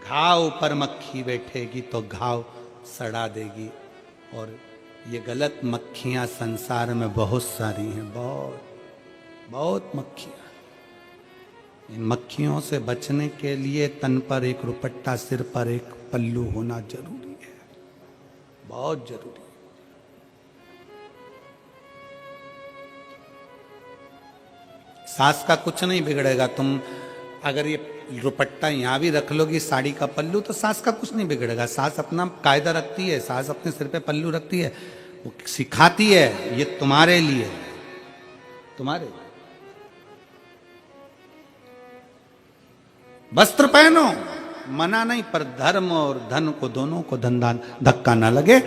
घाव पर मक्खी बैठेगी तो घाव सड़ा देगी। और ये गलत मक्खियां संसार में बहुत सारी हैं, बहुत बहुत मक्खियां। इन मक्खियों से बचने के लिए तन पर एक रुपट्टा, सिर पर एक पल्लू होना जरूरी है, बहुत जरूरी। सास का कुछ नहीं बिगड़ेगा। तुम अगर ये रुपट्टा यहां भी रख लोगी, साड़ी का पल्लू, तो सास का कुछ नहीं बिगड़ेगा। सास अपना कायदा रखती है, सास अपने सिर पे पल्लू रखती है, वो सिखाती है ये तुम्हारे लिए, तुम्हारे। वस्त्र पहनो, मना नहीं, पर धर्म और धन को, दोनों को धक्का ना लगे।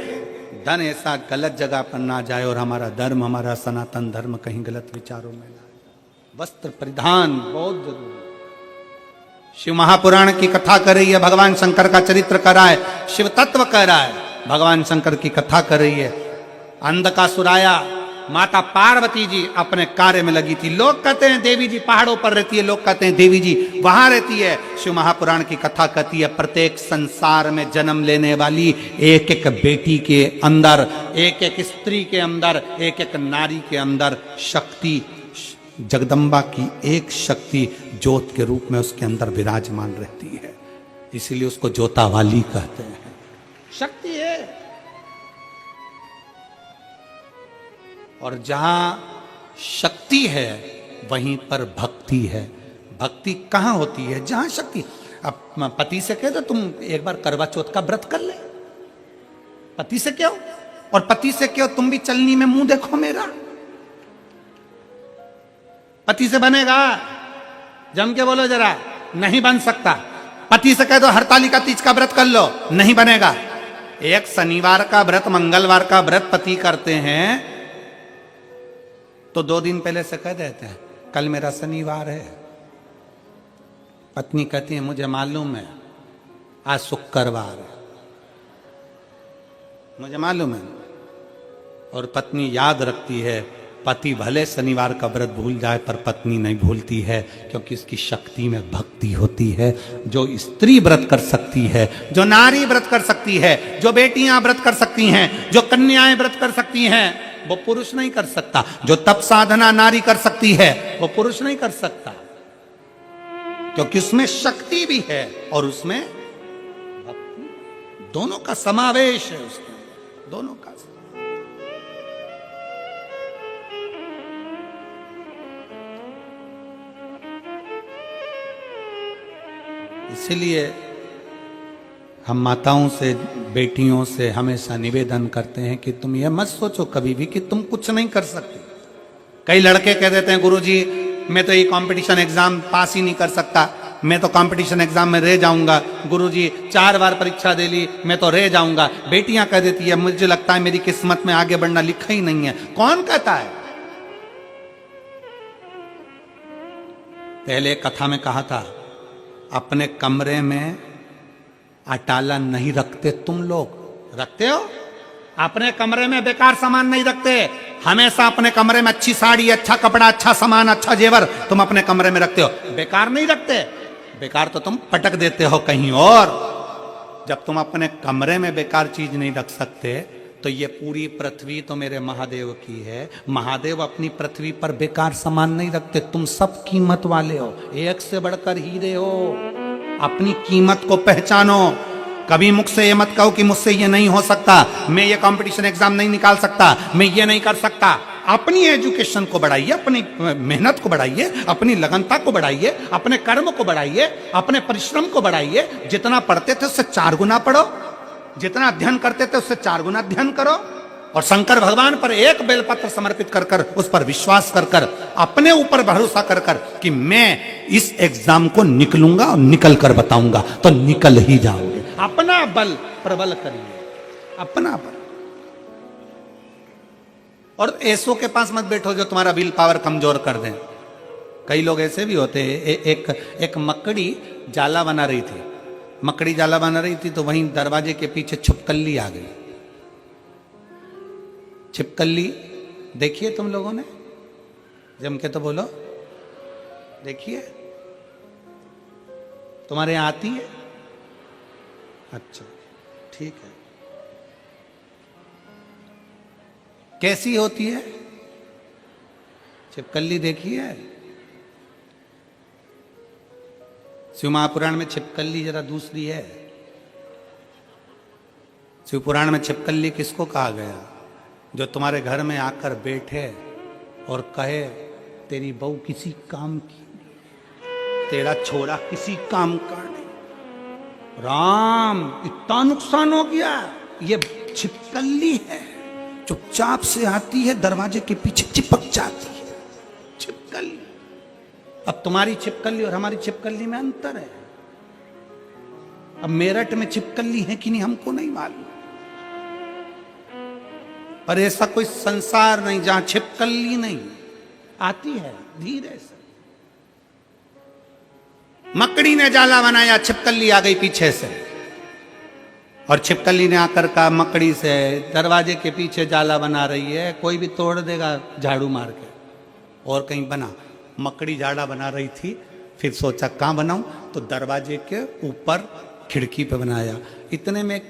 धन ऐसा गलत जगह पर ना जाए और हमारा धर्म, हमारा सनातन धर्म कहीं गलत विचारों में ना। वस्त्र परिधान बहुत जरूरी। शिव महापुराण की कथा कर रही है, भगवान शंकर का चरित्र कर रहा है, शिव तत्व कह रहा है, भगवान शंकर की कथा कर रही है। अंधकासुर आया, माता पार्वती जी अपने कार्य में लगी थी। लोग कहते हैं देवी जी पहाड़ों पर रहती है, लोग कहते हैं देवी जी वहां रहती है। शिव महापुराण की कथा कहती है प्रत्येक संसार में जन्म लेने वाली एक एक बेटी के अंदर, एक एक स्त्री के अंदर, एक एक नारी के अंदर शक्ति, जगदम्बा की एक शक्ति ज्योत के रूप में उसके अंदर विराजमान रहती है। इसीलिए उसको ज्योतावाली कहते हैं। शक्ति है। और जहां शक्ति है वहीं पर भक्ति है। भक्ति कहां होती है? जहां शक्ति। अब पति से कह दो तुम एक बार करवा चौथ का व्रत कर ले, पति से क्यों? और पति से क्यों तुम भी चलनी में मुंह देखो मेरा। पति से बनेगा? जम के बोलो जरा। नहीं बन सकता। पति से कह दो हरतालिका तीज का व्रत कर लो, नहीं बनेगा। एक शनिवार का व्रत, मंगलवार का व्रत पति करते हैं तो 2 दिन पहले से कह देते हैं कल मेरा शनिवार है। पत्नी कहती है मुझे मालूम है आज शुक्रवार है, मुझे मालूम है। और पत्नी याद रखती है। पति भले शनिवार का व्रत भूल जाए पर पत्नी नहीं भूलती है, क्योंकि इसकी शक्ति में भक्ति होती है। जो स्त्री व्रत कर सकती है, जो नारी व्रत कर सकती है, जो बेटियां व्रत कर सकती हैं, जो कन्याएं व्रत कर सकती हैं, वो पुरुष नहीं कर सकता। जो तप साधना नारी कर सकती है वो पुरुष नहीं कर सकता, क्योंकि उसमें शक्ति भी है और उसमें भक्ति, दोनों का समावेश है उसके, दोनों का। इसलिए हम माताओं से, बेटियों से हमेशा निवेदन करते हैं कि तुम यह मत सोचो कभी भी कि तुम कुछ नहीं कर सकते। कई लड़के कह देते हैं गुरुजी मैं तो ये कंपटीशन एग्जाम पास ही नहीं कर सकता, मैं तो कंपटीशन एग्जाम में रह जाऊंगा, गुरुजी 4 बार परीक्षा दे ली मैं तो रह जाऊंगा। बेटियां कह देती है मुझे लगता है मेरी किस्मत में आगे बढ़ना लिखा ही नहीं है। कौन कहता है? पहले कथा में कहा था अपने कमरे में अटाला नहीं रखते। तुम लोग रखते हो? अपने कमरे में बेकार सामान नहीं रखते। हमेशा अपने कमरे में अच्छी साड़ी, अच्छा कपड़ा, अच्छा सामान, अच्छा जेवर तुम अपने कमरे में रखते हो। बेकार नहीं रखते। बेकार तो तुम पटक देते हो कहीं और। जब तुम अपने कमरे में बेकार चीज नहीं रख सकते तो ये पूरी पृथ्वी तो मेरे महादेव की है। महादेव अपनी पृथ्वी पर बेकार सामान नहीं रखते। तुम सब कीमत वाले हो, एक से बढ़कर हीरे हो। अपनी कीमत को पहचानो। कभी मुख से ये मत कहो कि मुझसे ये नहीं हो सकता, मैं ये कंपटीशन एग्जाम नहीं निकाल सकता, मैं ये नहीं कर सकता। अपनी एजुकेशन को बढ़ाइए, अपनी मेहनत को बढ़ाइए, अपनी लगनता को बढ़ाइए, अपने कर्म को बढ़ाइए, अपने परिश्रम को बढ़ाइए। जितना पढ़ते थे उससे 4 गुना पढ़ो, जितना अध्ययन करते थे उससे 4 गुना अध्ययन करो। और शंकर भगवान पर एक बेलपत्र समर्पित कर कर, उस पर विश्वास कर कर, अपने ऊपर भरोसा कर कर कि मैं इस एग्जाम को निकलूंगा और निकल कर बताऊंगा, तो निकल ही जाओगे। अपना बल प्रबल करिए, अपना बल। और ऐसों के पास मत बैठो जो तुम्हारा विल पावर कमजोर कर दें। कई लोग ऐसे भी होते हैं। एक मकड़ी जाला बना रही थी। मकड़ी जाला बना रही थी तो वहीं दरवाजे के पीछे छिपकली आ गई। छिपकली देखिए तुम लोगों ने, जम के तो बोलो, देखिए तुम्हारे यहाँ आती है? अच्छा ठीक है। कैसी होती है छिपकली? देखिए शिव महापुराण में छिपकली जरा दूसरी है। शिव पुराण में छिपकली किसको कहा गया? जो तुम्हारे घर में आकर बैठे और कहे तेरी बहू किसी काम की नहीं, तेरा छोरा किसी काम का नहीं। राम इतना नुकसान हो गया। ये छिपकली है, चुपचाप से आती है, दरवाजे के पीछे चिपक जाती है। छिपकली। अब तुम्हारी छिपकली और हमारी छिपकली में अंतर है। अब मेरठ में छिपकली है कि नहीं हमको नहीं मालूम, पर ऐसा कोई संसार नहीं जहां छिपकली नहीं आती है। धीरे से मकड़ी ने जाला बनाया, छिपकली आ गई पीछे से, और छिपकली ने आकर कहा मकड़ी से दरवाजे के पीछे जाला बना रही है, कोई भी तोड़ देगा झाड़ू मार के। और कहीं बना। मकड़ी झाड़ा बना रही थी, फिर सोचा कहाँ बनाऊं, तो दरवाजे के ऊपर खिड़की पे बनाया। इतने में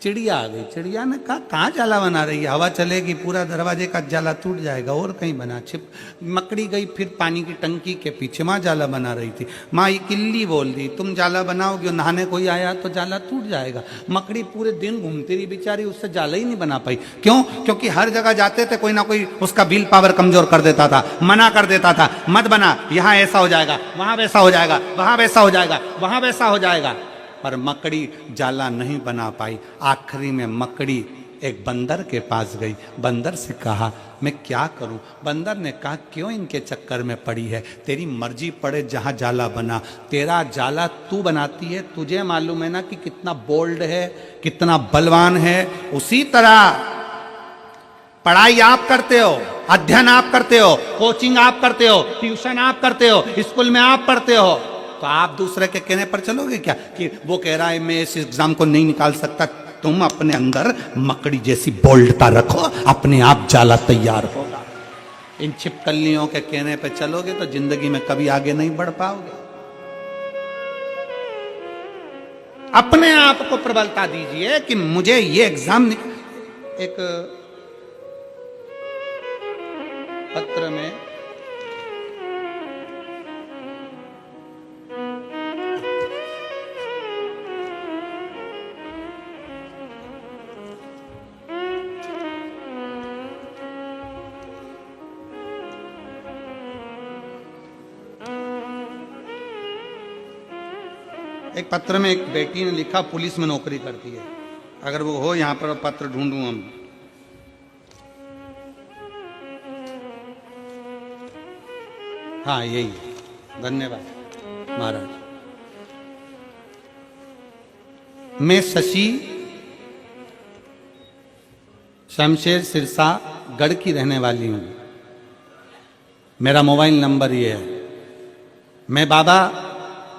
चिड़िया आ गई। चिड़िया ने कहा कहाँ जाला बना रही है, हवा चलेगी पूरा दरवाजे का जाला टूट जाएगा। और कहीं बना। मकड़ी गई फिर पानी की टंकी के पीछे, वहां जाला बना रही थी। माँ ये किल्ली बोल दी तुम जाला बनाओगे, नहाने कोई आया तो जाला टूट जाएगा। मकड़ी पूरे दिन घूमती रही बेचारी, उससे जाला ही नहीं बना पाई। क्यों? क्योंकि हर जगह जाते थे कोई ना कोई उसका विल पावर कमजोर कर देता था, मना कर देता था, मत बना, यहाँ ऐसा हो जाएगा, वहां वैसा हो जाएगा, वहां वैसा हो जाएगा, वहां वैसा हो जाएगा। पर मकड़ी जाला नहीं बना पाई। आखिरी में मकड़ी एक बंदर के पास गई। बंदर से कहा मैं क्या करूं? बंदर ने कहा क्यों इनके चक्कर में पड़ी है, तेरी मर्जी पड़े जहां जाला बना। तेरा जाला तू बनाती है, तुझे मालूम है ना कि कितना बोल्ड है, कितना बलवान है। उसी तरह पढ़ाई आप करते हो, अध्ययन आप करते हो, कोचिंग आप करते हो, ट्यूशन आप करते हो, स्कूल में आप पढ़ते हो, तो आप दूसरे के कहने पर चलोगे क्या कि वो कह रहा है मैं इस एग्जाम को नहीं निकाल सकता? तुम अपने अंदर मकड़ी जैसी बोल्डता रखो, अपने आप जाला तैयार होगा। इन छिपकलियों के कहने पर चलोगे तो जिंदगी में कभी आगे नहीं बढ़ पाओगे। अपने आप को प्रबलता दीजिए कि मुझे ये एग्जाम। एक पत्र में एक पत्र में एक बेटी ने लिखा पुलिस में नौकरी करती है, अगर वो हो यहां पर पत्र ढूंढूं हम। हाँ यही है, धन्यवाद महाराज। मैं शशि शमशेर सिरसा गढ़ की रहने वाली हूं। मेरा मोबाइल नंबर ये है। मैं बाबा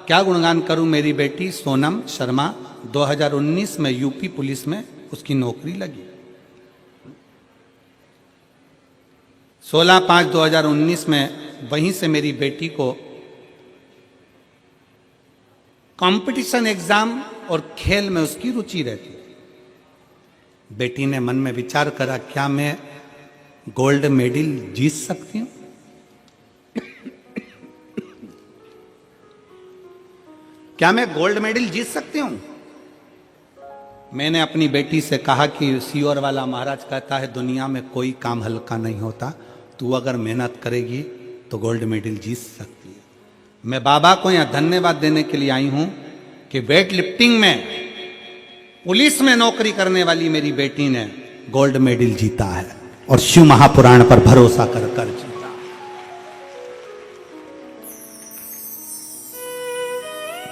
क्या गुणगान करूं, मेरी बेटी सोनम शर्मा 2019 में यूपी पुलिस में उसकी नौकरी लगी। 16/5/2019 में वहीं से मेरी बेटी को कंपटीशन एग्जाम और खेल में उसकी रुचि रहती। बेटी ने मन में विचार करा, क्या मैं गोल्ड मेडल जीत सकती हूं? क्या मैं गोल्ड मेडल जीत सकती हूं? मैंने अपनी बेटी से कहा कि सीओर वाला महाराज कहता है दुनिया में कोई काम हल्का नहीं होता, तू अगर मेहनत करेगी तो गोल्ड मेडल जीत सकती है। मैं बाबा को यहां धन्यवाद देने के लिए आई हूं कि वेट लिफ्टिंग में पुलिस में नौकरी करने वाली मेरी बेटी ने गोल्ड मेडल जीता है और शिव महापुराण पर भरोसा कर कर जीता।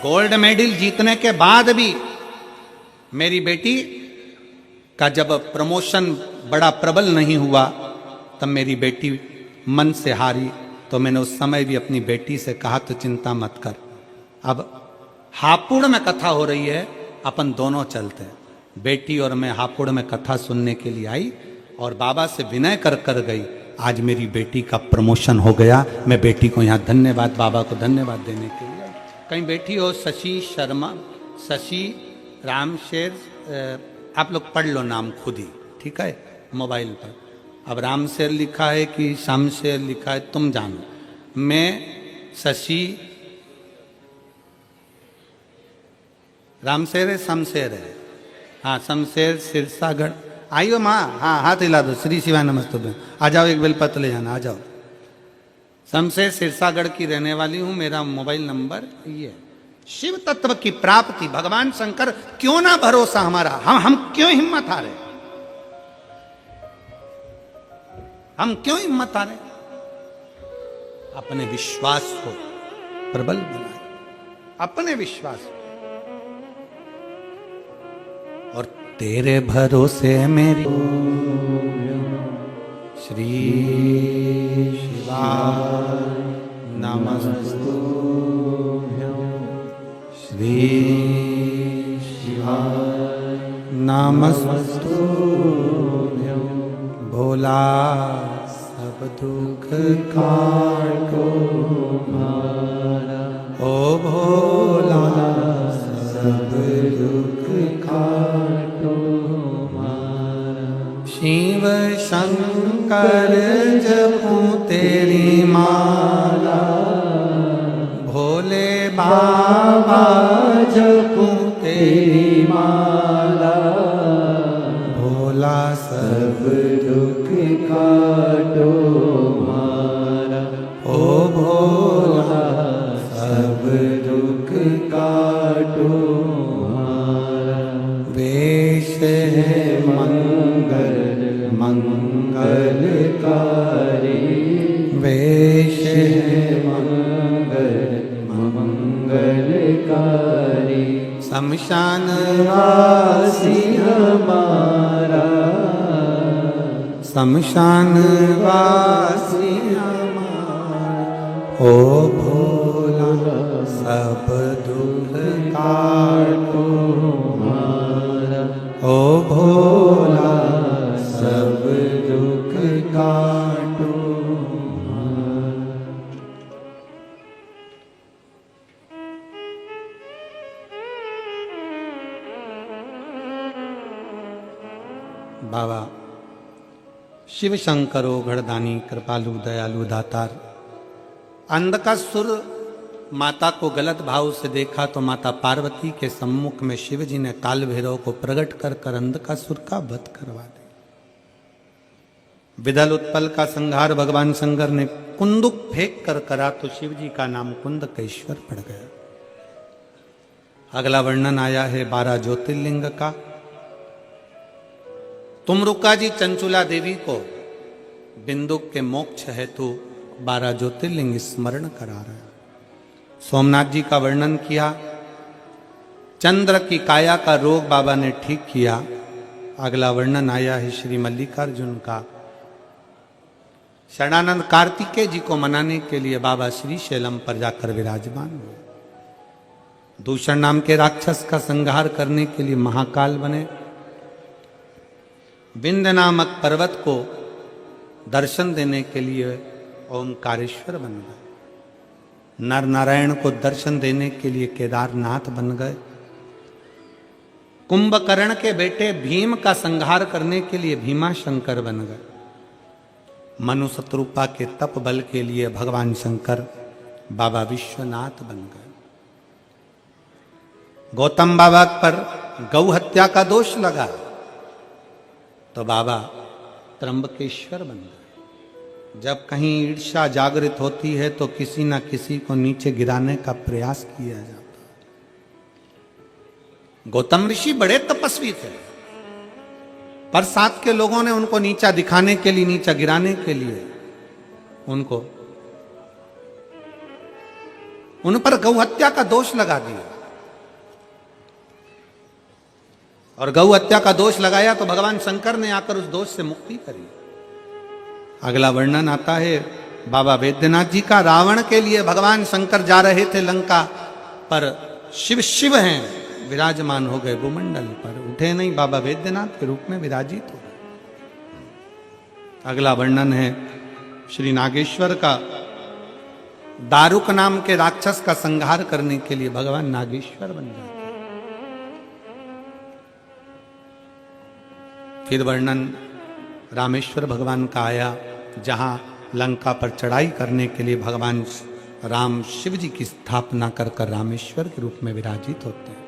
गोल्ड मेडल जीतने के बाद भी मेरी बेटी का जब प्रमोशन बड़ा प्रबल नहीं हुआ तब मेरी बेटी मन से हारी। तो मैंने उस समय भी अपनी बेटी से कहा, तो चिंता मत कर, अब हापुड़ में कथा हो रही है, अपन दोनों चलते हैं। बेटी और मैं हापुड़ में कथा सुनने के लिए आई और बाबा से विनय कर कर गई। आज मेरी बेटी का प्रमोशन हो गया। मैं बेटी को यहाँ धन्यवाद, बाबा को धन्यवाद देने के लिए। कहीं बेटी हो शशि शर्मा, शशि रामशेर, आप लोग पढ़ लो नाम खुद ही, ठीक है, मोबाइल पर। अब रामशेर लिखा है कि शामशेर लिखा है, तुम जानो। मैं शशि, रामशेर है शमशेर है, हाँ शमशेर सिरसागढ़। आइयो माँ, हाँ हाथ हिला दो, श्री शिवाय नमस्तुभ्यं। आ जाओ, एक बेलपत्र ले जाना, आ जाओ। शमशेर सिरसागढ़ की रहने वाली हूं। मेरा मोबाइल नंबर ये है। शिव तत्व की प्राप्ति, भगवान शंकर क्यों ना भरोसा हमारा, हम क्यों हिम्मत हारे, हम क्यों हिम्मत हारे? अपने विश्वास को प्रबल बनाए, अपने विश्वास को। और तेरे भरोसे मेरी श्री शिवाय नमस्तुभ्यं, श्री शिवाय नमस्तुभ्यं। भोला सब दुख काटो मारा, ओ भोला सब दुख काटो मारा। शिव शंकर जपूं तेरी माला, भोले बाबा जपूं तेरी माला। भोला सब दुख काटो मारा, ओ भोला सब दुख काटो मारा। वेश है मंगल मंगलकारी, वेश है मंगल मंगलकारी। शमशान वासी हमारा, शमशान वासी हमारा। ओ भोला सब दुख काटो मारा, ओ भोला सब दुख काटो मारा। बाबा शिव शंकरो घड़दानी, कृपालु दयालु दातार। अंधकासुर माता को गलत भाव से देखा तो माता पार्वती के सम्मुख में शिव जी ने काल भैरव को प्रकट कर कर अंधकासुर का वध करवा दिया। विदल उत्पल का संहार भगवान शंकर ने कुंदुक फेंक कर करा तो शिव जी का नाम कुंदकेश्वर पड़ गया। अगला वर्णन आया है 12 ज्योतिर्लिंग का। तुमरुका जी चंचुला देवी को बिंदुक के मोक्ष हेतु 12 ज्योतिर्लिंग स्मरण करा रहे हैं। सोमनाथ जी का वर्णन किया। चंद्र की काया का रोग बाबा ने ठीक किया। अगला वर्णन आया है श्री मल्लिकार्जुन का। शरणानंद कार्तिकेय जी को मनाने के लिए बाबा श्री शैलम पर जाकर विराजमान हुए। दूषण नाम के राक्षस का संहार करने के लिए महाकाल बने। विंध्य नामक पर्वत को दर्शन देने के लिए ओंकारेश्वर बन गए। नर नारायण को दर्शन देने के लिए केदारनाथ बन गए। कुंभकर्ण के बेटे भीम का संहार करने के लिए भीमा शंकर बन गए। मनु शत्रुपा के तप बल के लिए भगवान शंकर बाबा विश्वनाथ बन गए। गौतम बाबा पर गौ हत्या का दोष लगा तो बाबा त्र्यंबकेश्वर बन गए। जब कहीं ईर्ष्या जागृत होती है तो किसी न किसी को नीचे गिराने का प्रयास किया जाता है। गौतम ऋषि बड़े तपस्वी थे, पर साथ के लोगों ने उनको नीचा दिखाने के लिए, नीचा गिराने के लिए उन पर गौ हत्या का दोष लगा दिया। और गौ हत्या का दोष लगाया तो भगवान शंकर ने आकर उस दोष से मुक्ति करी। अगला वर्णन आता है बाबा वैद्यनाथ जी का। रावण के लिए भगवान शंकर जा रहे थे लंका, पर शिव हैं विराजमान हो गए भूमंडल पर, उठे नहीं, बाबा वैद्यनाथ के रूप में विराजित हो गए। अगला वर्णन है श्री नागेश्वर का। दारुक नाम के राक्षस का संहार करने के लिए भगवान नागेश्वर बन गए। फिर वर्णन रामेश्वर भगवान का आया, जहां लंका पर चढ़ाई करने के लिए भगवान राम शिव जी की स्थापना कर कर रामेश्वर के रूप में विराजित होते हैं।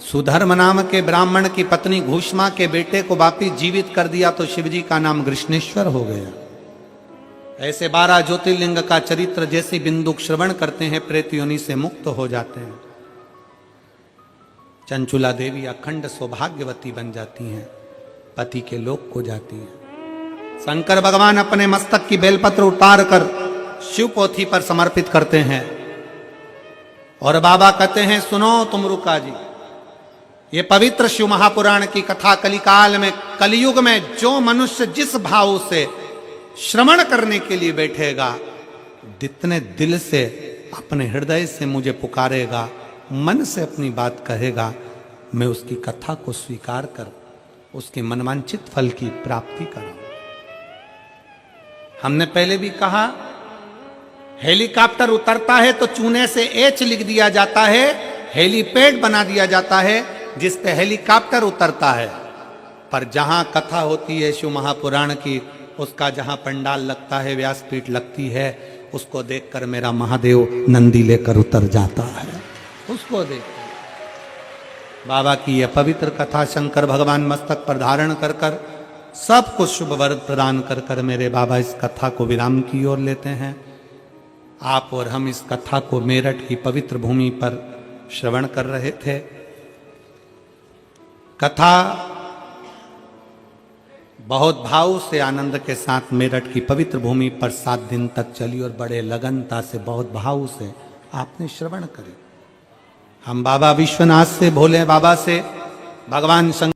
सुधर्म नाम के ब्राह्मण की पत्नी घूष्मा के बेटे को वापिस जीवित कर दिया तो शिव जी का नाम कृष्णेश्वर हो गया। ऐसे 12 ज्योतिर्लिंग का चरित्र जैसे बिंदुक श्रवण करते हैं प्रेत योनि से मुक्त हो जाते हैं। चंचुला देवी अखंड सौभाग्यवती बन जाती हैं, पति के लोक को जाती हैं। शंकर भगवान अपने मस्तक की बेलपत्र उतार कर शिव पोथी पर समर्पित करते हैं और बाबा कहते हैं, सुनो तुमरुका जी, ये पवित्र शिव महापुराण की कथा कलिकाल में, कलयुग में जो मनुष्य जिस भाव से श्रवण करने के लिए बैठेगा, जितने दिल से अपने हृदय से मुझे पुकारेगा, मन से अपनी बात कहेगा, मैं उसकी कथा को स्वीकार कर उसके मनवांछित फल की प्राप्ति कराऊं। हमने पहले भी कहा, हेलीकॉप्टर उतरता है तो चूने से एच लिख दिया जाता है, हेलीपैड बना दिया जाता है जिस पे हेलीकॉप्टर उतरता है। पर जहां कथा होती है शिव महापुराण की, उसका जहां पंडाल लगता है, व्यासपीठ लगती है, उसको देखकर मेरा महादेव नंदी लेकर उतर जाता है। उसको देख बाबा की यह पवित्र कथा शंकर भगवान मस्तक पर धारण कर कर सबको शुभ वर प्रदान कर कर मेरे बाबा इस कथा को विराम की ओर लेते हैं। आप और हम इस कथा को मेरठ की पवित्र भूमि पर श्रवण कर रहे थे। कथा बहुत भाव से आनंद के साथ मेरठ की पवित्र भूमि पर 7 दिन तक चली और बड़े लगनता से, बहुत भाव से आपने श्रवण करे। हम बाबा विश्वनाथ से, भोले बाबा से, भगवान शंकर